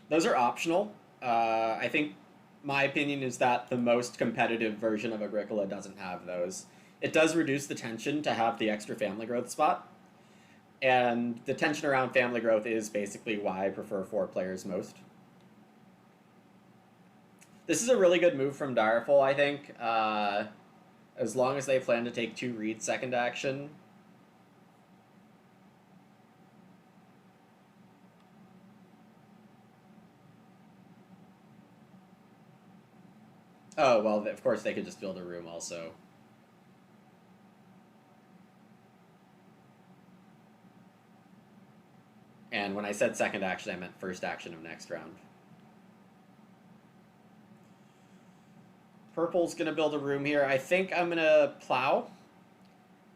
optional. I think my opinion is that the most competitive version of Agricola doesn't have those. It does reduce the tension to have the extra family growth spot. And the tension around family growth is basically why I prefer 4 players most. This is a really good move from Direful, I think. As long as they plan to take 2 read second action. Oh, well, of course they could just build a room also. And when I said second action, I meant first action of next round. Purple's going to build a room here. I think I'm going to plow.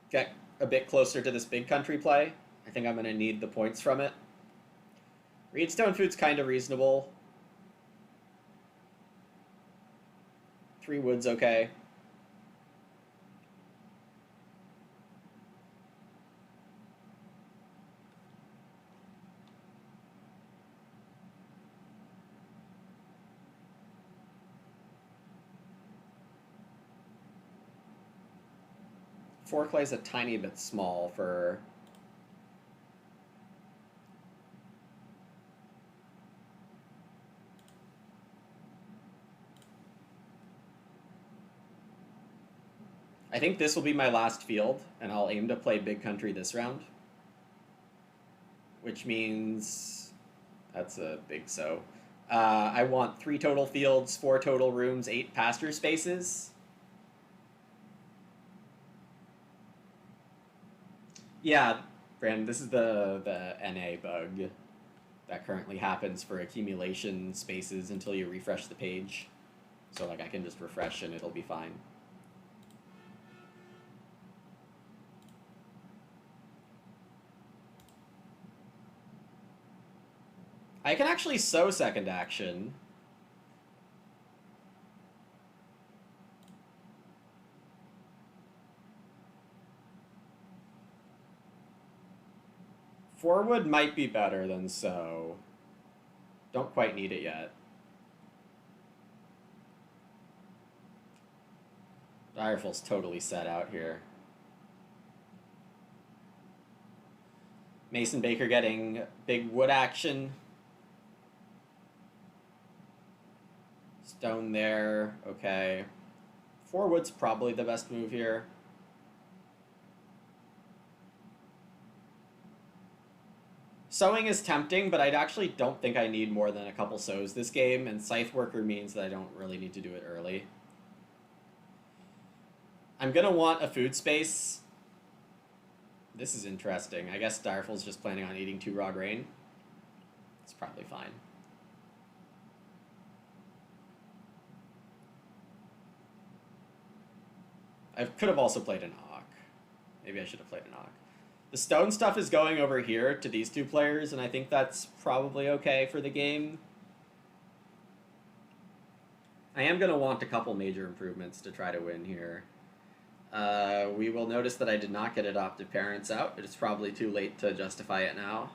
Get a bit closer to this big country play. I think I'm going to need the points from it. Reedstone Food's kind of reasonable. 3 wood's okay. Four clay's a tiny bit small for... I think this will be my last field, and I'll aim to play big country this round. Which means... that's a big so. I want 3 total fields, 4 total rooms, 8 pasture spaces. Yeah, Brandon, this is the NA bug that currently happens for accumulation spaces until you refresh the page. So like I can just refresh and it'll be fine. I can actually sow second action. Forward might be better than sow. Don't quite need it yet. Direful's totally set out here. Mason Baker getting big wood action. Stone there, okay. 4 wood's probably the best move here. Sowing is tempting, but I actually don't think I need more than a couple sows this game, and Scythe Worker means that I don't really need to do it early. I'm gonna want a food space. This is interesting. I guess Direful's just planning on eating 2 raw grain. It's probably fine. I could have also played an Auk. Maybe I should have played an Auk. The stone stuff is going over here to these 2 players, and I think that's probably okay for the game. I am going to want a couple major improvements to try to win here. We will notice that I did not get adoptive parents out, but it's probably too late to justify it now.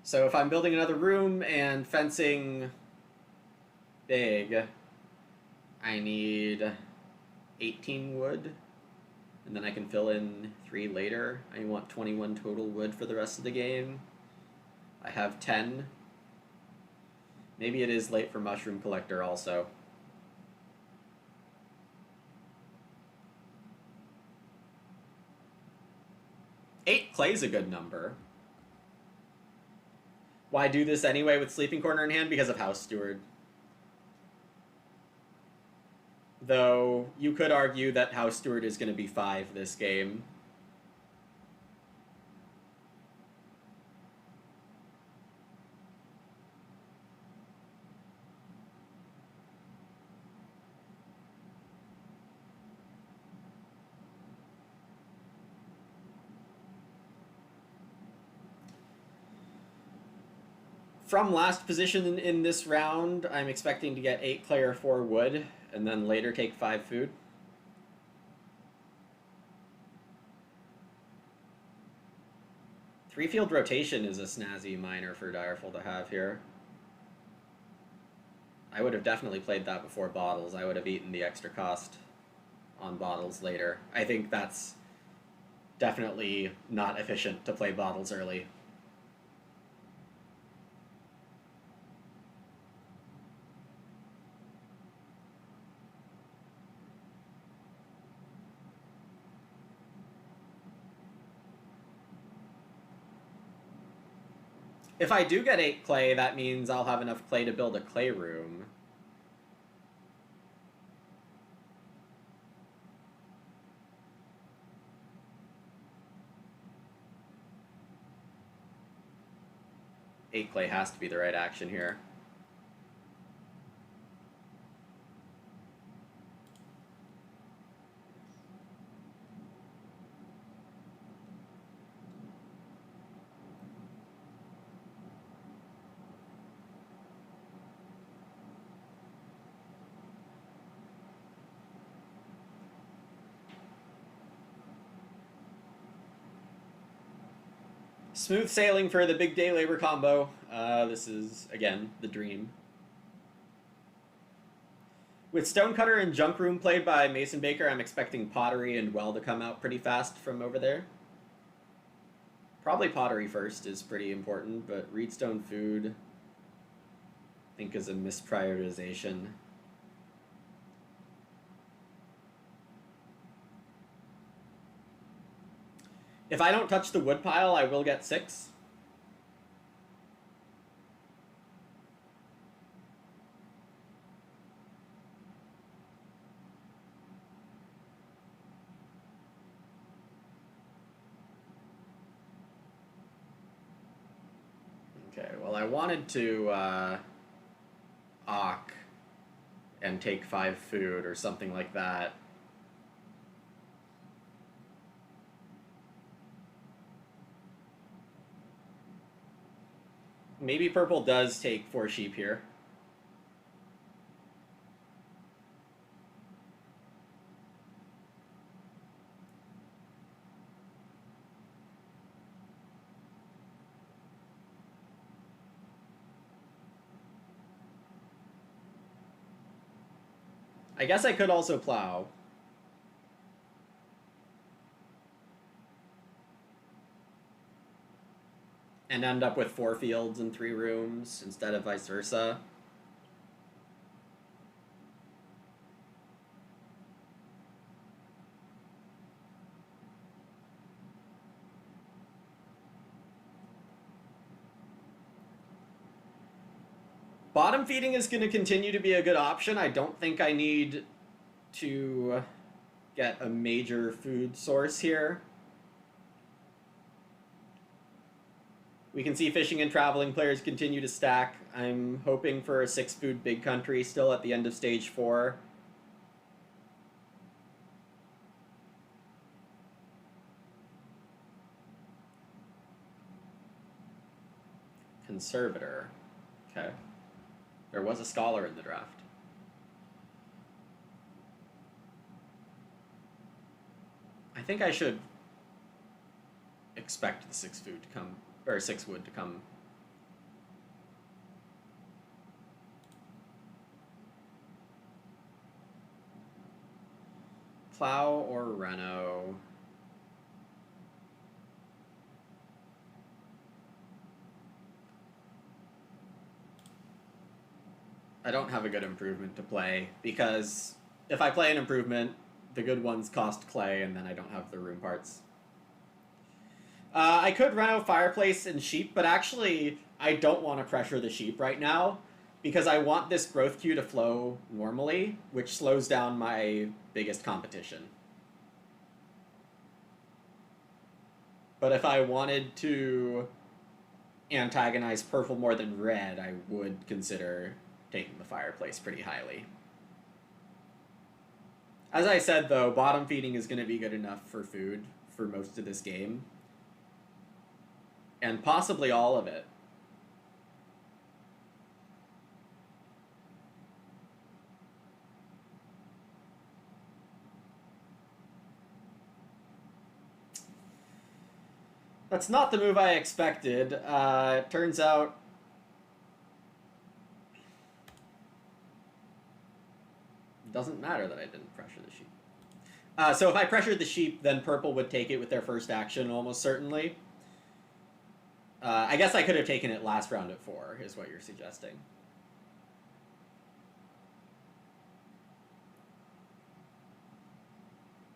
So if I'm building another room and fencing big, I need 18 wood, and then I can fill in 3 later. I want 21 total wood for the rest of the game. I have 10. Maybe it is late for Mushroom Collector also. Eight clay's a good number. Why do this anyway with Sleeping Corner in hand? Because of House Steward. Though, you could argue that House Steward is going to be 5 this game. From last position in this round, I'm expecting to get 8 clay or 4 wood, and then later take 5 food. Three-field rotation is a snazzy minor for Direful to have here. I would have definitely played that before bottles. I would have eaten the extra cost on bottles later. I think that's definitely not efficient to play bottles early. If I do get 8 clay, that means I'll have enough clay to build a clay room. Eight clay has to be the right action here. Smooth sailing for the big day labor combo. This is, again, the dream. With Stonecutter and Junk Room played by Mason Baker, I'm expecting Pottery and Well to come out pretty fast from over there. Probably Pottery first is pretty important, but Reedstone Food, I think, is a misprioritization. If I don't touch the wood pile, I will get 6. Okay, well, I wanted to Auk and take 5 food or something like that. Maybe purple does take 4 sheep here. I guess I could also plow. And end up with 4 fields and 3 rooms instead of vice versa. Bottom feeding is going to continue to be a good option. I don't think I need to get a major food source here. We can see fishing and traveling players continue to stack. I'm hoping for a 6 food big country still at the end of stage 4. Conservator. Okay. There was a scholar in the draft. I think I should expect the 6 food to come, or 6 wood to come. Plow or Reno? I don't have a good improvement to play, because if I play an improvement, the good ones cost clay, and then I don't have the room parts. I could Reno Fireplace and Sheep, but actually I don't want to pressure the Sheep right now, because I want this growth queue to flow normally, which slows down my biggest competition. But if I wanted to antagonize purple more than red, I would consider taking the Fireplace pretty highly. As I said, though, bottom feeding is going to be good enough for food for most of this game. And possibly all of it. That's not the move I expected. It turns out... It doesn't matter that I didn't pressure the sheep. So if I pressured the sheep, then purple would take it with their first action, almost certainly. I guess I could have taken it last round at 4, is what you're suggesting.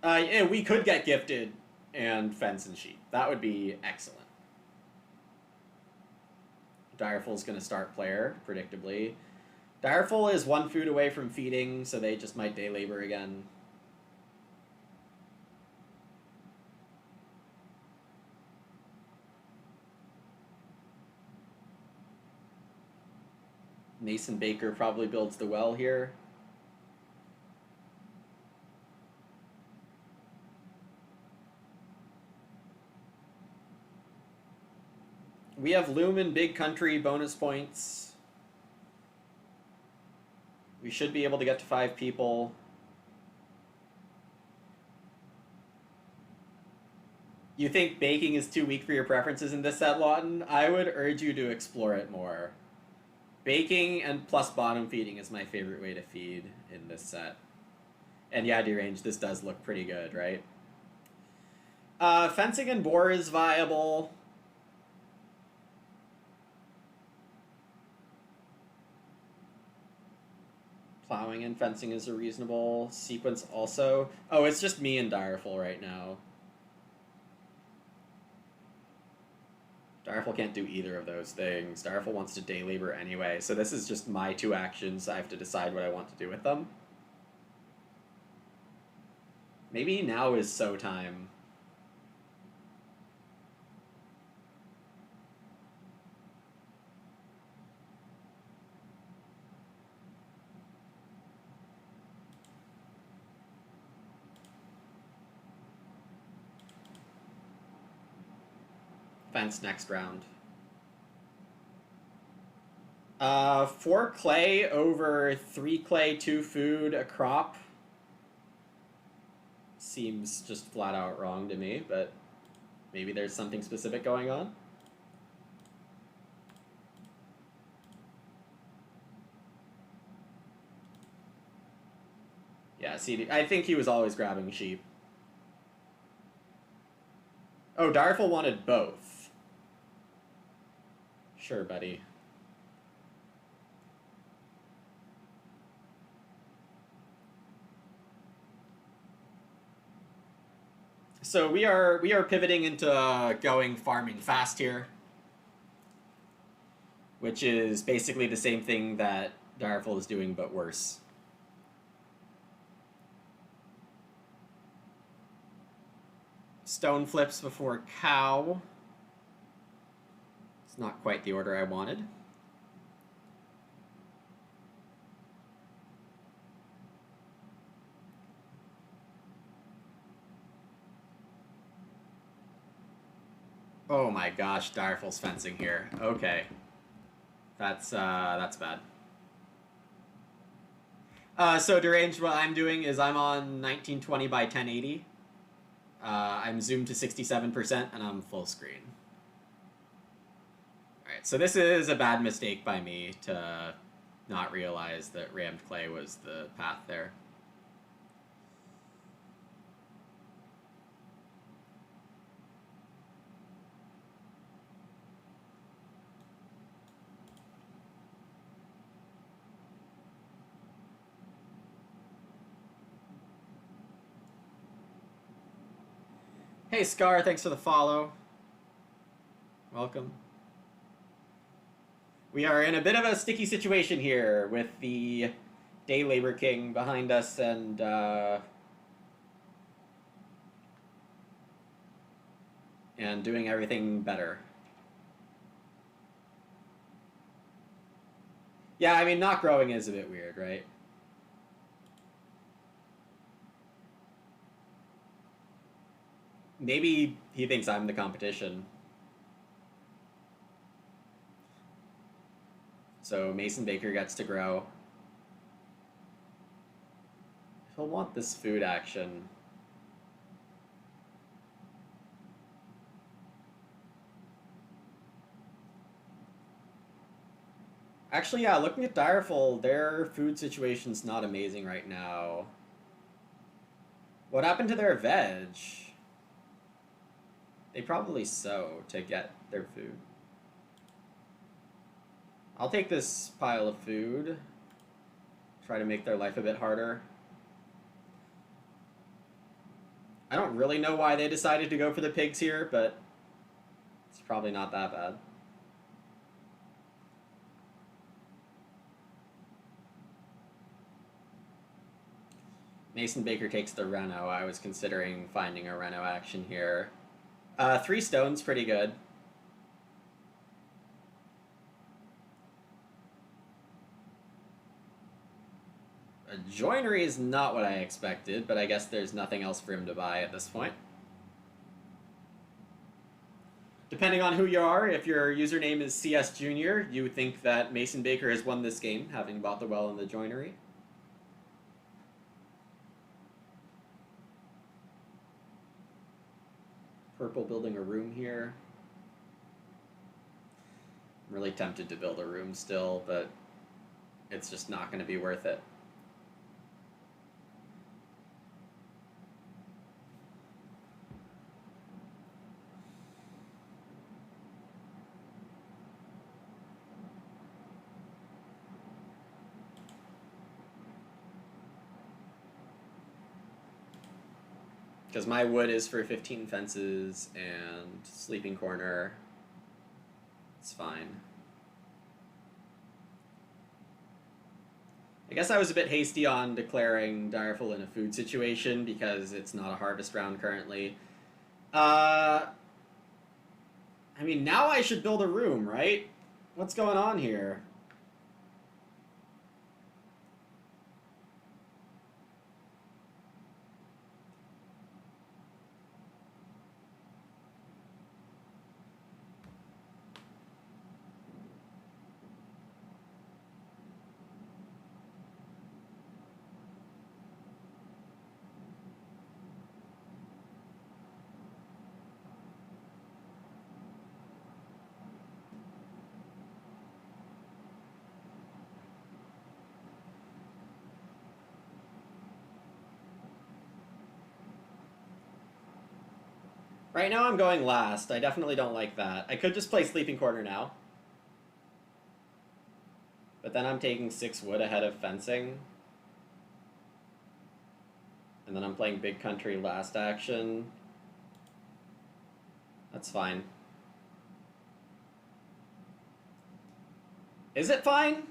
Yeah, we could get gifted and fence and sheep. That would be excellent. Direful's going to start player, predictably. Direful is 1 food away from feeding, so they just might day labor again. Mason Baker probably builds the well here. We have Loom in Big Country bonus points. We should be able to get to 5 people. You think baking is too weak for your preferences in this set, Lawton? I would urge you to explore it more. Baking and plus bottom feeding is my favorite way to feed in this set. And yeah, Derange, this does look pretty good, right? Fencing and boar is viable. Plowing and fencing is a reasonable sequence also. Oh, it's just me and Direful right now. Direful can't do either of those things. Direful wants to day labor anyway, so this is just my 2 actions. I have to decide what I want to do with them. Maybe now is so time. Fence next round. 4 clay over 3 clay, 2 food, a crop. Seems just flat out wrong to me, but maybe there's something specific going on. Yeah, see, I think he was always grabbing sheep. Oh, Direful wanted both. Sure, buddy. So we are pivoting into going farming fast here, which is basically the same thing that Direful is doing, but worse. Stone flips before cow. It's not quite the order I wanted. Oh my gosh, Direful's fencing here. Okay. That's bad. So deranged, what I'm doing is I'm on 1920 by 1080. I'm zoomed to 67% and I'm full screen. Alright, so this is a bad mistake by me to not realize that rammed clay was the path there. Hey Scar, thanks for the follow. Welcome. We are in a bit of a sticky situation here with the Day Labor King behind us and doing everything better. Yeah, I mean, not growing is a bit weird, right? Maybe he thinks I'm the competition. So Mason Baker gets to grow. He'll want this food action. Actually, yeah, looking at Direful, their food situation's not amazing right now. What happened to their veg? They probably sow to get their food. I'll take this pile of food. Try to make their life a bit harder. I don't really know why they decided to go for the pigs here, but it's probably not that bad. Mason Baker takes the Reno. I was considering finding a Reno action here. 3 stones, pretty good. A joinery is not what I expected, but I guess there's nothing else for him to buy at this point. Depending on who you are, if your username is CS Junior, you would think that Mason Baker has won this game, having bought the well and the joinery. Purple building a room here. I'm really tempted to build a room still, but it's just not going to be worth it. Because my wood is for 15 fences and sleeping corner. It's fine. I guess I was a bit hasty on declaring Direful in a food situation because it's not a harvest round currently. I mean, now I should build a room, right? What's going on here? Right now I'm going last. I definitely don't like that. I could just play Sleeping Corner now. But then I'm taking 6 wood ahead of fencing. And then I'm playing Big Country last action. That's fine. Is it fine?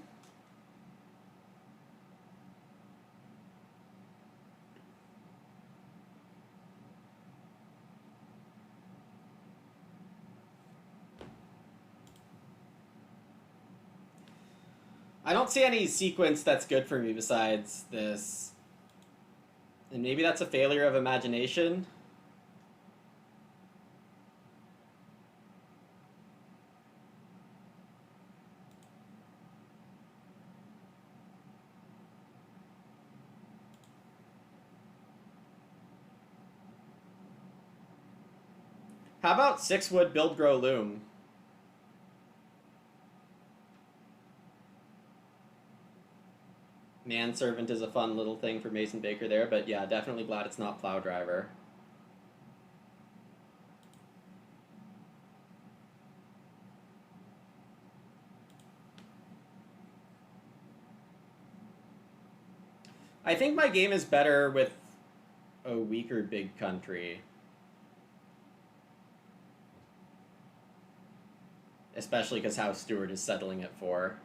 I don't see any sequence that's good for me besides this. And maybe that's a failure of imagination. How about 6 wood build grow loom? Manservant is a fun little thing for Mason Baker there, but yeah, definitely glad it's not plow driver. I think my game is better with a weaker big country. Especially because House Stewart is settling at 4.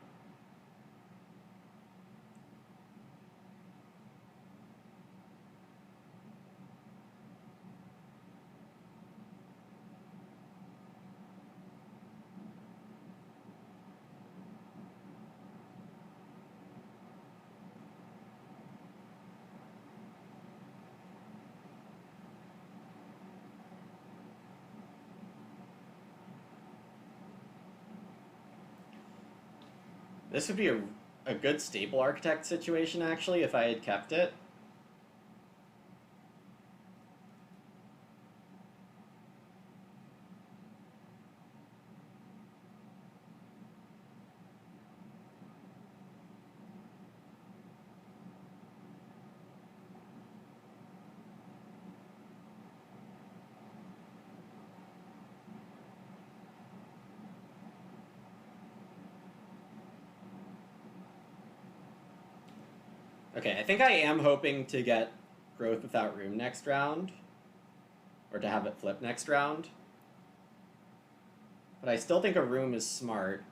This would be a good stable architect situation, actually, if I had kept it. Okay, I think I am hoping to get growth without room next round. Or to have it flip next round. But I still think a room is smart.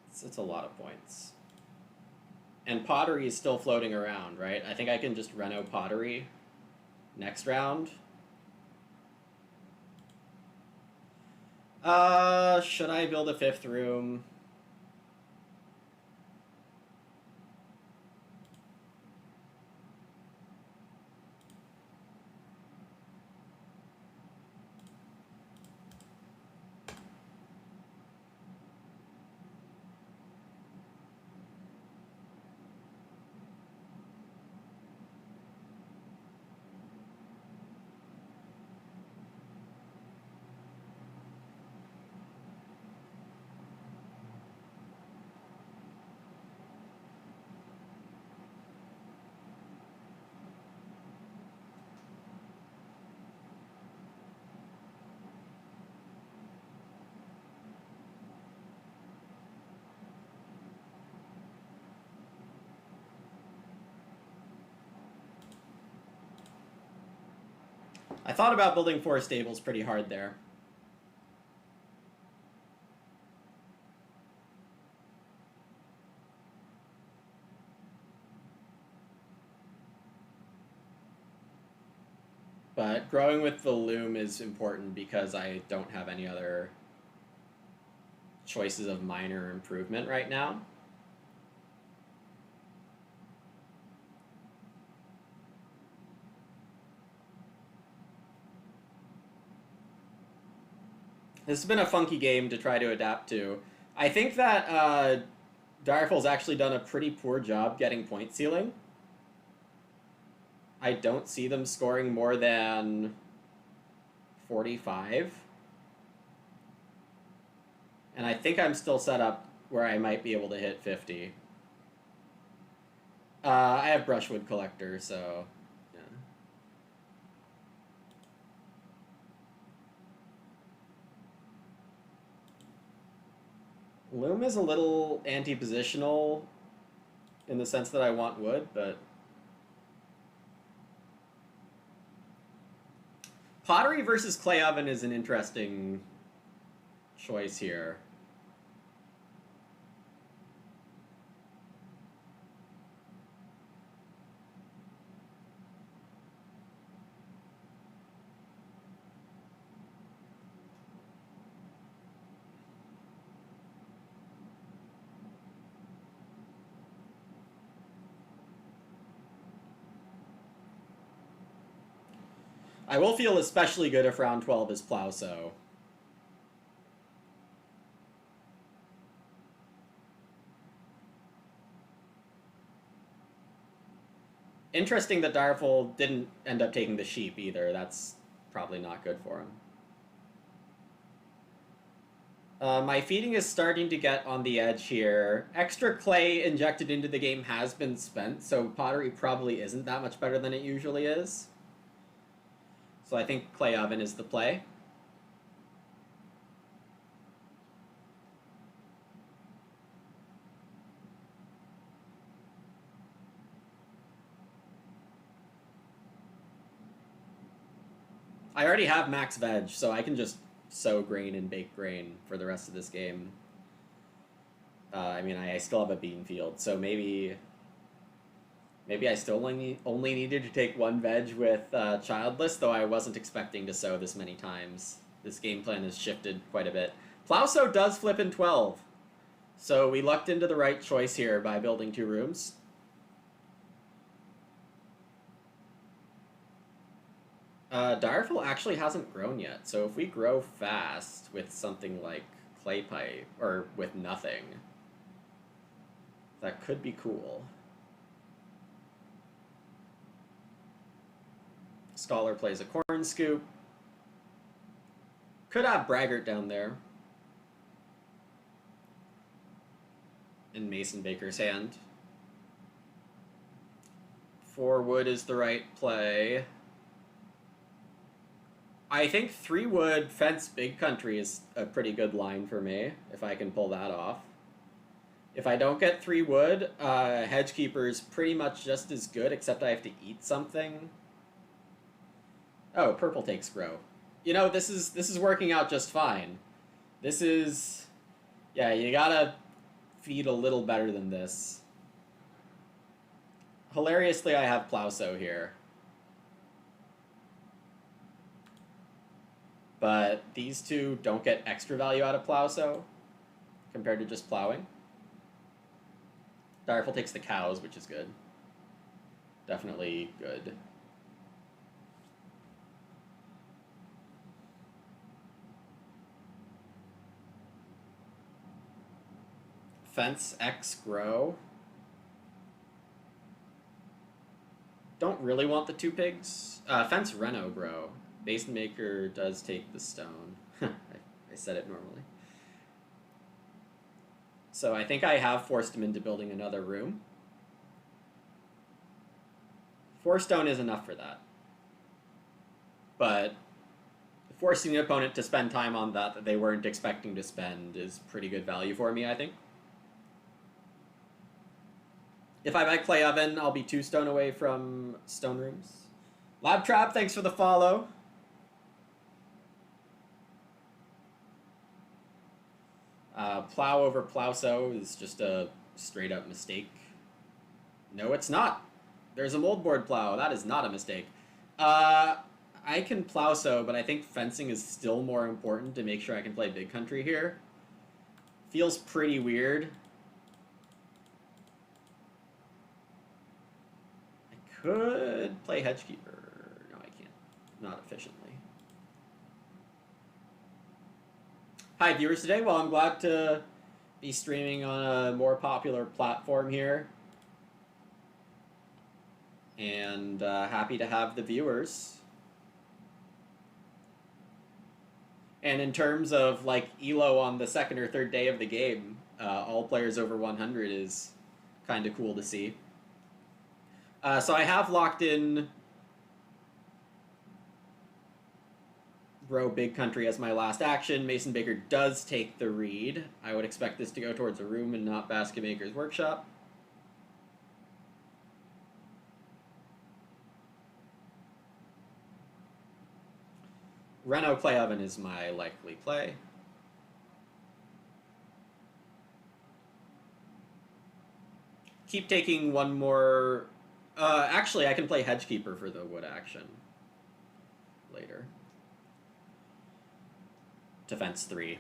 It's a lot of points. And pottery is still floating around, right? I think I can just reno pottery next round. Should I build a 5th room? I thought about building 4 stables pretty hard there. But growing with the loom is important because I don't have any other choices of minor improvement right now. This has been a funky game to try to adapt to. I think that Direful's actually done a pretty poor job getting point ceiling. I don't see them scoring more than 45. And I think I'm still set up where I might be able to hit 50. I have Brushwood Collector, so... yeah. Loom is a little anti-positional in the sense that I want wood, but... Pottery versus clay oven is an interesting choice here. I will feel especially good if round 12 is Plowsow. Interesting that Direful didn't end up taking the sheep either. That's probably not good for him. My feeding is starting to get on the edge here. Extra clay injected into the game has been spent, so pottery probably isn't that much better than it usually is. So I think clay oven is the play. I already have max veg, so I can just sow grain and bake grain for the rest of this game. I mean, I still have a bean field, so maybe I still only needed to take one veg with childless, though I wasn't expecting to sow this many times. This game plan has shifted quite a bit. Plowsow does flip in 12, so we lucked into the right choice here by building 2 rooms. Direful actually hasn't grown yet, so if we grow fast with something like clay pipe, or with nothing, that could be cool. Scholar plays a corn scoop. Could have Braggart down there. In Mason Baker's hand. 4 wood is the right play. I think 3 wood fence big country is a pretty good line for me, if I can pull that off. If I don't get 3 wood, Hedgekeeper is pretty much just as good, except I have to eat something. Oh, purple takes grow. You know, this is working out just fine. This is... Yeah, you gotta feed a little better than this. Hilariously, I have Plowsow here. But these two don't get extra value out of Plowsow compared to just plowing. Direful takes the cows, which is good. Definitely good. Fence X grow. Don't really want the 2 pigs. Fence Reno grow. Basin Maker does take the stone. I said it normally. So I think I have forced him into building another room. 4 stone is enough for that. But forcing the opponent to spend time on that they weren't expecting to spend is pretty good value for me, I think. If I buy clay oven, I'll be 2 stone away from stone rooms. Lab Trap, thanks for the follow. Plow over Plowsow is just a straight up mistake. No, it's not. There's a moldboard plow. That is not a mistake. I can Plowsow, but I think fencing is still more important to make sure I can play big country here. Feels pretty weird. I could play Hedgekeeper. No, I can't. Not efficiently. Hi, viewers today. Well, I'm glad to be streaming on a more popular platform here. And happy to have the viewers. And in terms of like elo on the 2nd or 3rd day of the game, all players over 100 is kind of cool to see. So I have locked in grow big country as my last action. Mason Baker does take the read. I would expect this to go towards a room and not Basket Maker's workshop. Reno clay oven is my likely play. Keep taking one more. Actually, I can play Hedgekeeper for the wood action later. To fence 3.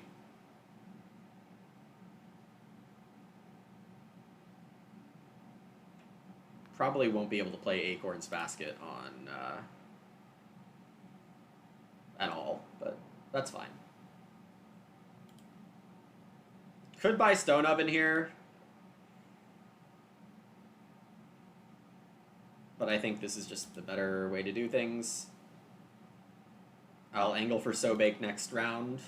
Probably won't be able to play Acorn's Basket on That's fine. Could buy Stone Oven here. But I think this is just the better way to do things. I'll angle for So Bake next round.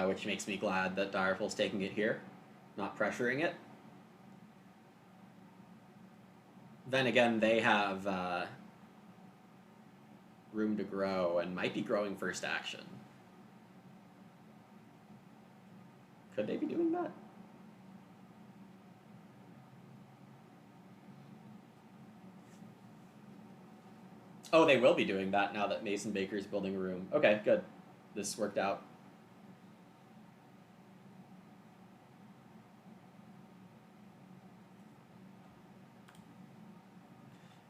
Which makes me glad that Direful's taking it here, not pressuring it. Then again, they have room to grow and might be growing first action. Could they be doing that? Oh, they will be doing that now that Mason Baker's building a room. Okay, good. This worked out.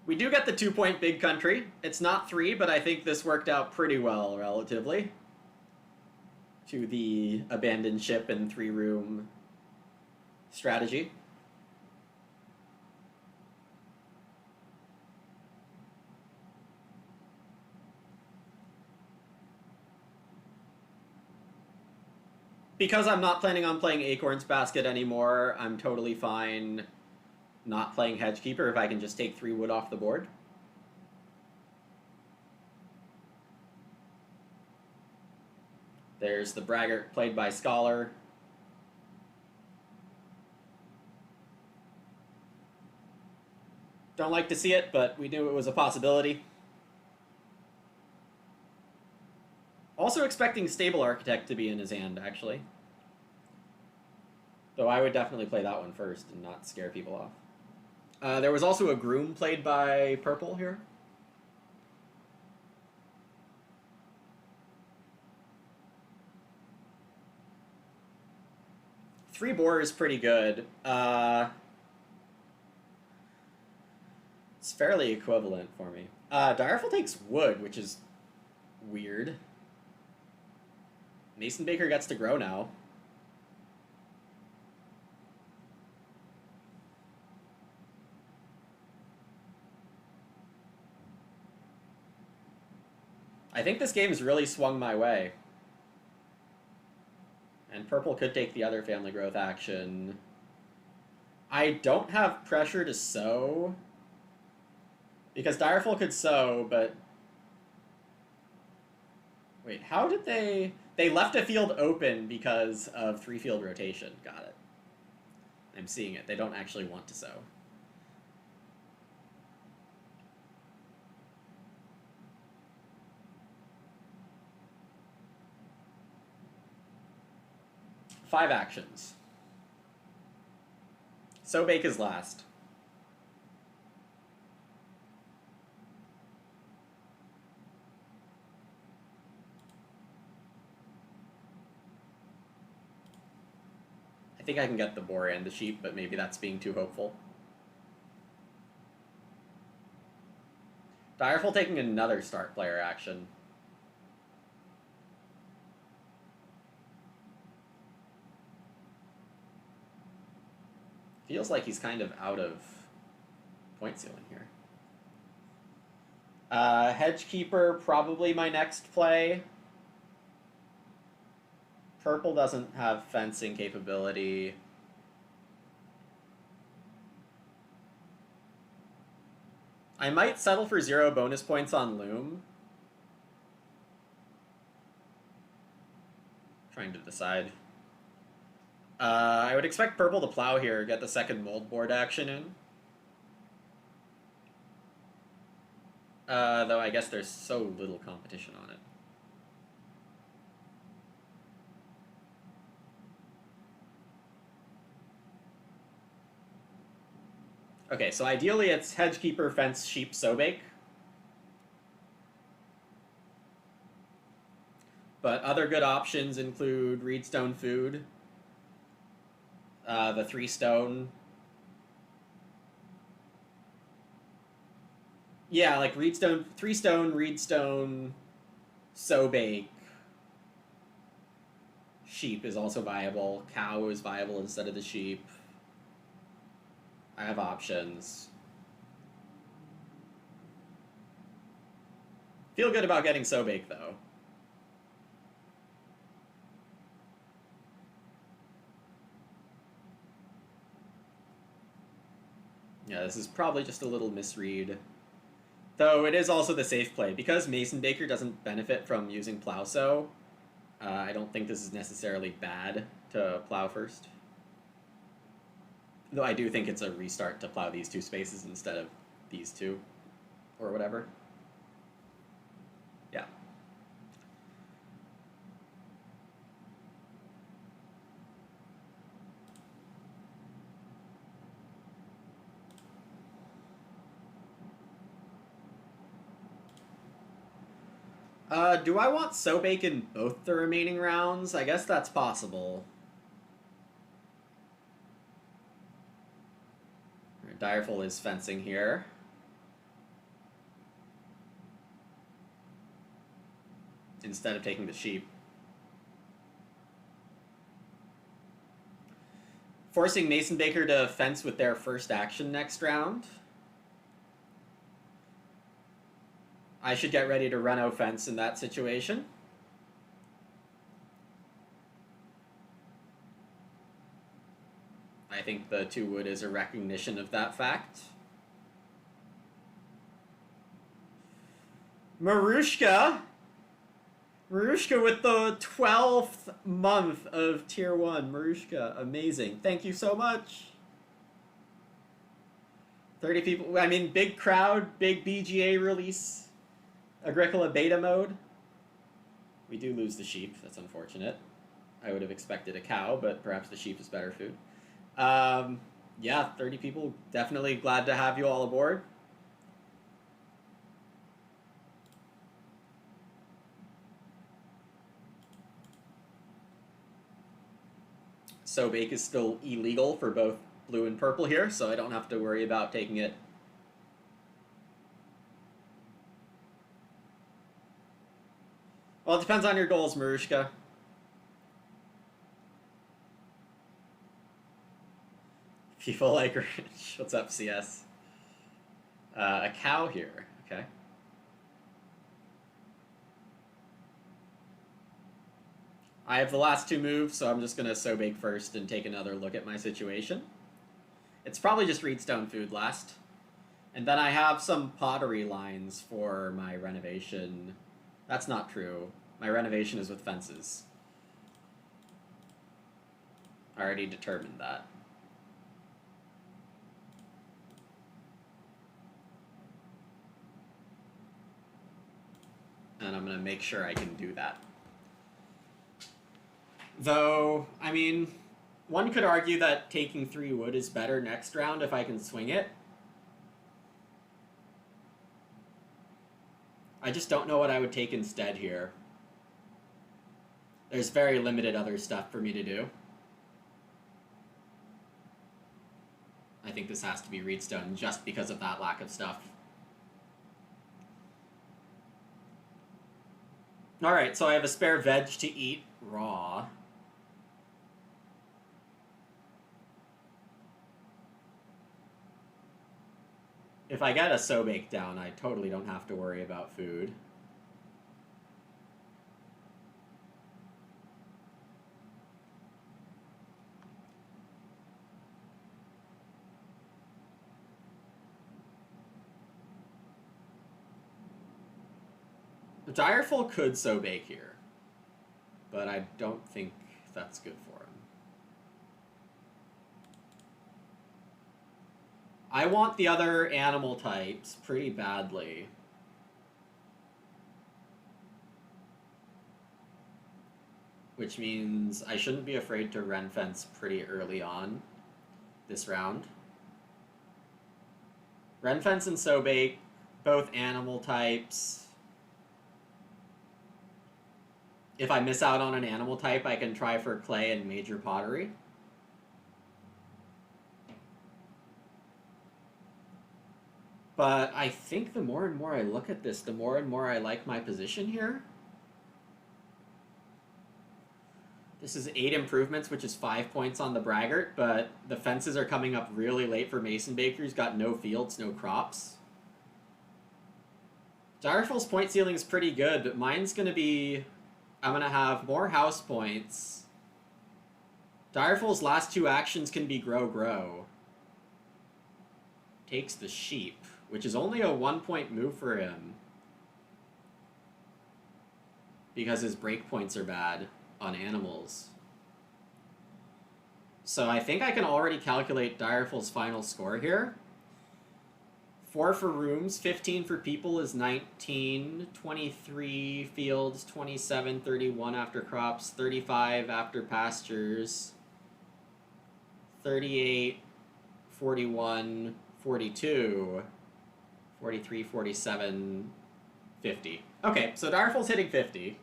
We do get the 2-point big country. It's not 3, but I think this worked out pretty well, relatively, to the abandoned ship and 3-room strategy. Because I'm not planning on playing Acorn's Basket anymore, I'm totally fine not playing Hedgekeeper if I can just take 3 wood off the board. There's the Braggart played by Scholar. Don't like to see it, but we knew it was a possibility. Also expecting Stable Architect to be in his hand, actually. Though I would definitely play that one first and not scare people off. There was also a Groom played by Purple here. Three boar is pretty good. It's fairly equivalent for me. Direful takes wood, which is weird. Mason Baker gets to grow now. I think this game has really swung my way. And Purple could take the other family growth action. I don't have pressure to sow, because Direful could sow, but... Wait, how did they... They left a field open because of 3-field rotation. Got it. I'm seeing it. They don't actually want to sow. Five actions. So Bake is last. I think I can get the boar and the sheep, but maybe that's being too hopeful. Direful taking another start player action. Feels like he's kind of out of point ceiling here. Hedgekeeper, probably my next play. Purple doesn't have fencing capability. I might settle for 0 bonus points on Loom. Trying to decide. I would expect Purple to plow here, get the second mold board action in. Though I guess there's so little competition on it. Okay, so ideally it's Hedgekeeper, Fence, Sheep, Sobake. But other good options include Reedstone Food, the 3-stone. Yeah, like Reedstone, 3-stone, Reedstone, Sobake. Sheep is also viable. Cow is viable instead of the sheep. I have options. Feel good about getting Sobake, though. Yeah, this is probably just a little misread. Though it is also the safe play. Because Mason Baker doesn't benefit from using Plow Sow, I don't think this is necessarily bad to plow first. Though I do think it's a restart to plow these two spaces instead of these two. Or whatever. Yeah. Do I want Sobake in both the remaining rounds? I guess that's possible. Direful is fencing here. Instead of taking the sheep. Forcing Mason Baker to fence with their first action next round. I should get ready to run fence in that situation. I think the 2 wood is a recognition of that fact. Marushka! Marushka with the 12th month of Tier 1. Marushka, amazing. Thank you so much. 30 people. I mean, big crowd, big BGA release. Agricola beta mode. We do lose the sheep. That's unfortunate. I would have expected a cow, but perhaps the sheep is better food. Yeah, 30 people. Definitely glad to have you all aboard. Sobake is still illegal for both blue and purple here, so I don't have to worry about taking it. Well, it depends on your goals, Marushka. People like Rich. What's up, CS? A cow here. Okay. I have the last 2 moves, so I'm just going to Sobake first and take another look at my situation. It's probably just Reedstone food last. And then I have some pottery lines for my renovation. That's not true. My renovation is with fences. I already determined that. And I'm going to make sure I can do that. Though, I mean, one could argue that taking 3 wood is better next round if I can swing it. I just don't know what I would take instead here. There's very limited other stuff for me to do. I think this has to be Reedstone just because of that lack of stuff. Alright, so I have a spare veg to eat raw. If I get a Sobake down, I totally don't have to worry about food. Direful could Sobake here, but I don't think that's good for him. I want the other animal types pretty badly. Which means I shouldn't be afraid to Ren Fence pretty early on this round. Ren Fence and Sobake, both animal types. If I miss out on an animal type, I can try for clay and major pottery. But I think the more and more I look at this, the more and more I like my position here. This is 8 improvements, which is 5 points on the braggart, but the fences are coming up really late for Mason Baker. He's got no fields, no crops. Direful's point ceiling is pretty good, but mine's going to be... I'm going to have more house points. Direful's last two actions can be grow. Takes the sheep, which is only a 1-point move for him. Because his breakpoints are bad on animals. So I think I can already calculate Direful's final score here. 4 for rooms, 15 for people is 19, 23 fields, 27, 31 after crops, 35 after pastures, 38, 41, 42, 43, 47, 50. Okay, so Direful's hitting 50.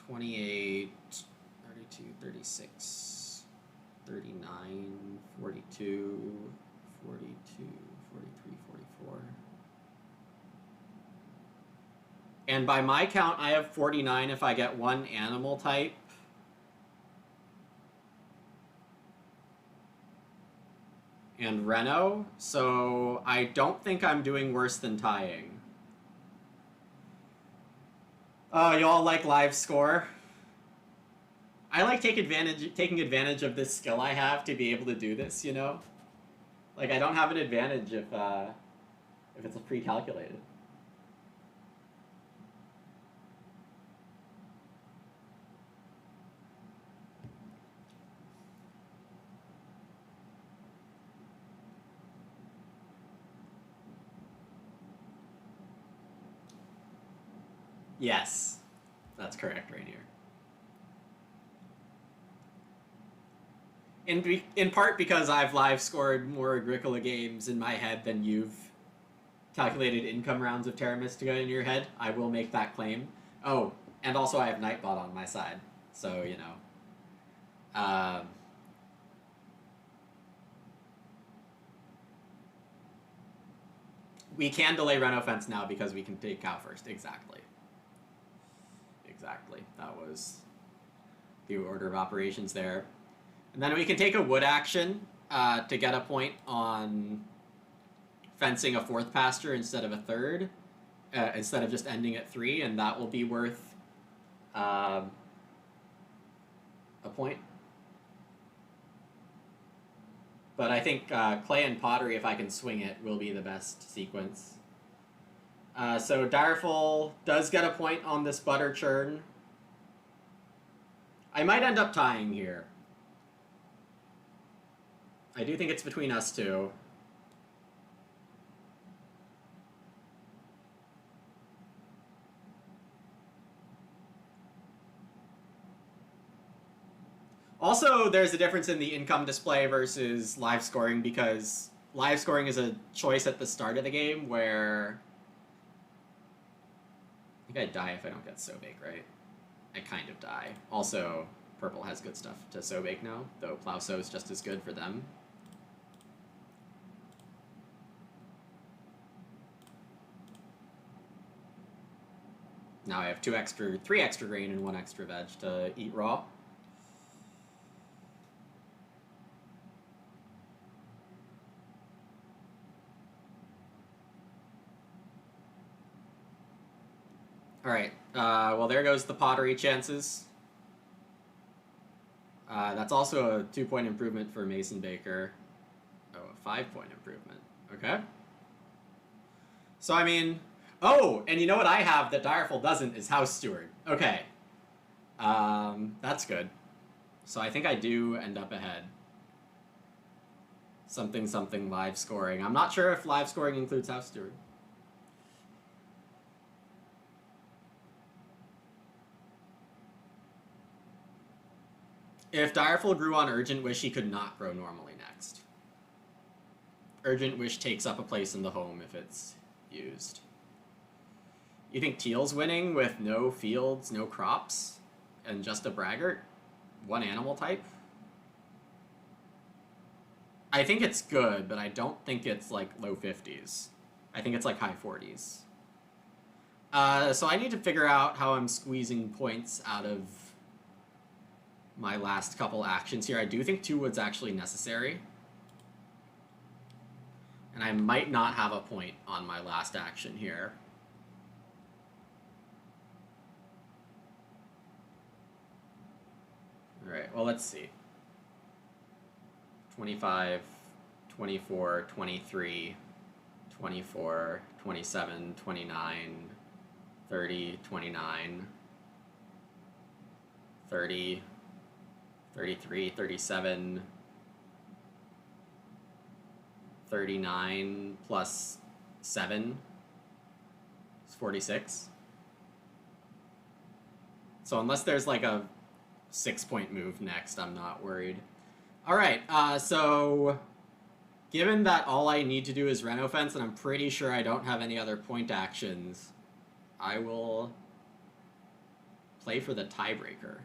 $28, 32, 36, 39, 42, 42, 43, 44. And by my count, I have 49 if I get one animal type. And Reno, so I don't think I'm doing worse than tying. Oh, y'all like live score? I like taking advantage of this skill I have to be able to do this, you know? Like, I don't have an advantage if it's pre-calculated. Yes, that's correct, Rainier. In part because I've live scored more Agricola games in my head than you've calculated income rounds of Terra Mystica in your head, I will make that claim. Oh, and also I have Nightbot on my side, so, you know. We can delay Reno Fence now because we can take cow first, exactly. Exactly. That was the order of operations there. And then we can take a wood action to get a point on fencing a fourth pasture instead of a third, instead of just ending at 3, and that will be worth a point. But I think clay and pottery, if I can swing it, will be the best sequence. So Direful does get a point on this butter churn. I might end up tying here. I do think it's between us two. Also, there's a difference in the income display versus live scoring, because live scoring is a choice at the start of the game where... I think I die if I don't get Sobake, right? I kind of die. Also, purple has good stuff to Sobake now, though Plow Sow is just as good for them. Now I have 3 extra grain and 1 extra veg to eat raw. Alright, well there goes the pottery chances. That's also a 2-point improvement for Mason Baker. Oh, a 5-point improvement. Okay. So, I mean... Oh, and you know what I have that Direful doesn't is House Steward. Okay. That's good. So I think I do end up ahead. Something live scoring. I'm not sure if live scoring includes House Steward. If Direful grew on Urgent Wish, he could not grow normally next. Urgent Wish takes up a place in the home if it's used. You think Teal's winning with no fields, no crops, and just a braggart? 1 animal type? I think it's good, but I don't think it's like low 50s. I think it's like high 40s. So I need to figure out how I'm squeezing points out of my last couple actions here. I do think 2 wood's actually necessary. And I might not have a point on my last action here. All right, well, let's see. 25, 24, 23, 24, 27, 29, 30, 29, 30, 33, 37, 39 plus 7 is 46. So unless there's like a 6-point move next, I'm not worried. All right, so given that all I need to do is Reno Fence, and I'm pretty sure I don't have any other point actions, I will play for the tiebreaker.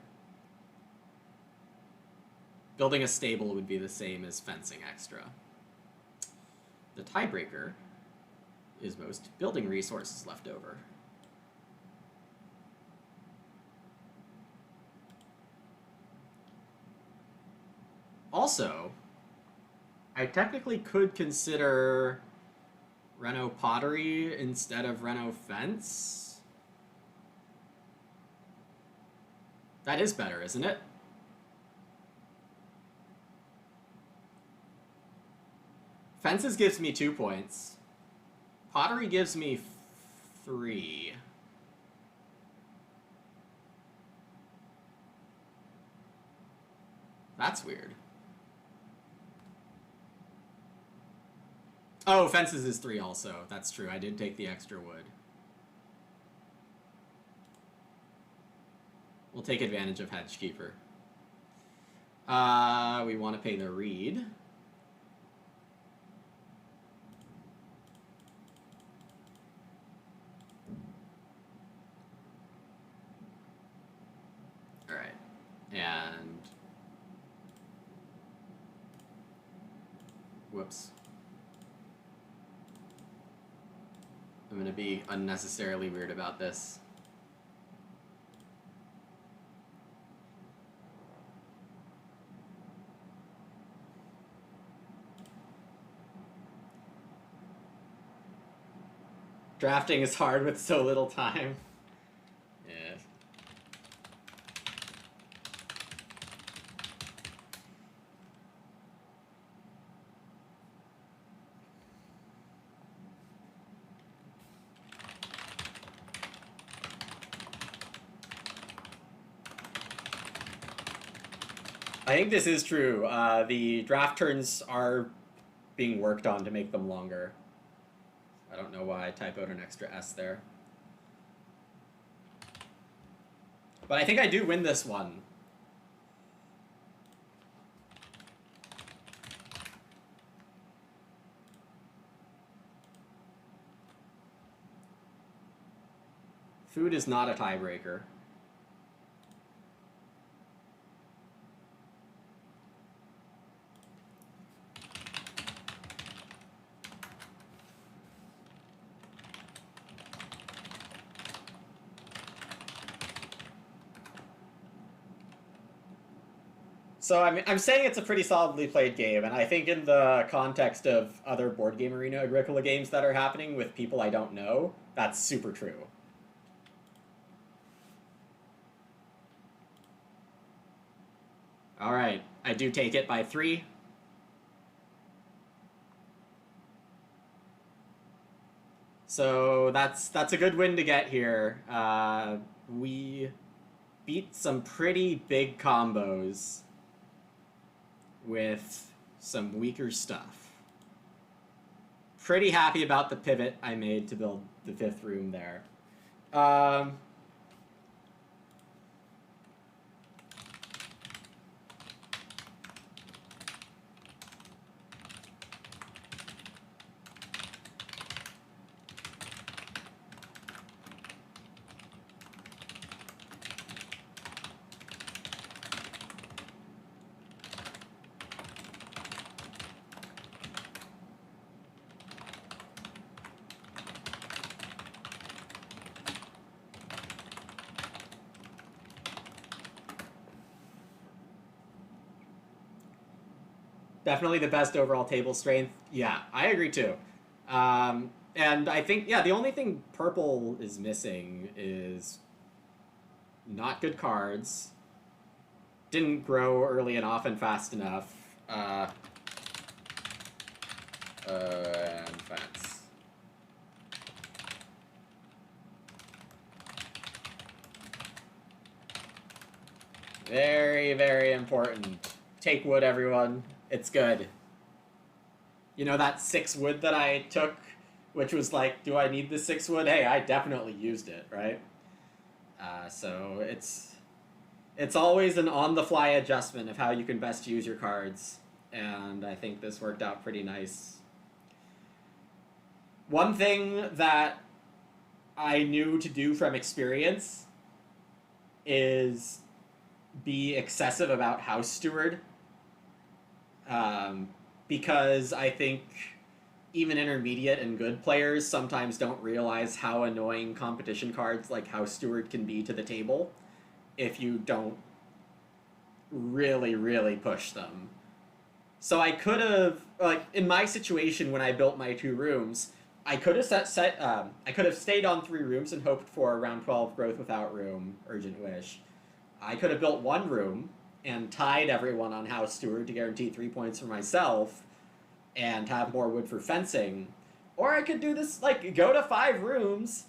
Building a stable would be the same as fencing extra. The tiebreaker is most building resources left over. Also, I technically could consider Reno Pottery instead of Reno Fence. That is better, isn't it? Fences gives me 2 points. Pottery gives me 3. That's weird. Oh, fences is 3 also. That's true. I did take the extra wood. We'll take advantage of Hedgekeeper. We want to pay the reed. All right. And whoops. I'm going to be unnecessarily weird about this. Drafting is hard with so little time. Yeah. I think this is true. The draft turns are being worked on to make them longer. I don't know why I typoed an extra S there. But I think I do win this one. Food is not a tiebreaker. So I'm saying it's a pretty solidly played game, and I think in the context of other BoardGameArena Agricola games that are happening with people I don't know, that's super true. All right, I do take it by 3. So that's a good win to get here. We beat some pretty big combos with some weaker stuff. Pretty happy about the pivot I made to build the 5th room there. Definitely the best overall table strength. Yeah, I agree too. And I think, yeah, the only thing purple is missing is not good cards. Didn't grow early and often fast enough. And fence. Very, very important. Take wood, everyone. It's good. You know that 6 wood that I took, which was like, do I need the 6 wood? Hey, I definitely used it, right? So it's always an on-the-fly adjustment of how you can best use your cards, and I think this worked out pretty nice. One thing that I knew to do from experience is be excessive about House Steward, because I think even intermediate and good players sometimes don't realize how annoying competition cards like House Steward can be to the table if you don't really, really push them. So I could have, like, in my situation when I built my 2 rooms, I could have I could have stayed on 3 rooms and hoped for around 12 growth without room, urgent wish. I could have built 1 room and tied everyone on House Steward to guarantee 3 points for myself and have more wood for fencing. Or I could do this, like, go to 5 rooms,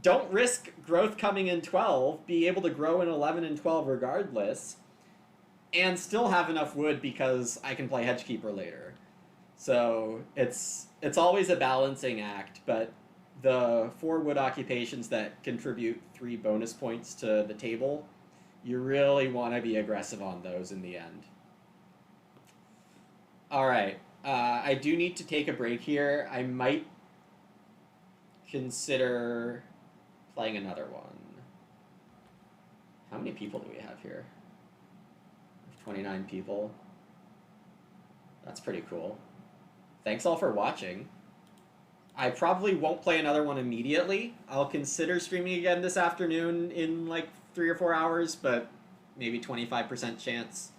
don't risk growth coming in 12, be able to grow in 11 and 12 regardless, and still have enough wood because I can play Hedgekeeper later. So it's always a balancing act, but the 4 wood occupations that contribute 3 bonus points to the table, you really want to be aggressive on those in the end. Alright, I do need to take a break here. I might consider playing another one. How many people do we have here? 29 people. That's pretty cool. Thanks all for watching. I probably won't play another one immediately. I'll consider streaming again this afternoon in like 3 or 4 hours, but maybe 25% chance.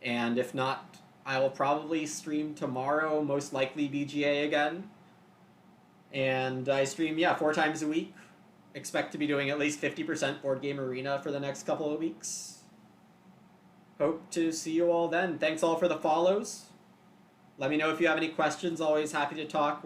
And if not, I will probably stream tomorrow, most likely BGA again. And I stream, 4 times a week. Expect to be doing at least 50% BoardGameArena for the next couple of weeks. Hope to see you all then. Thanks all for the follows. Let me know if you have any questions. Always happy to talk.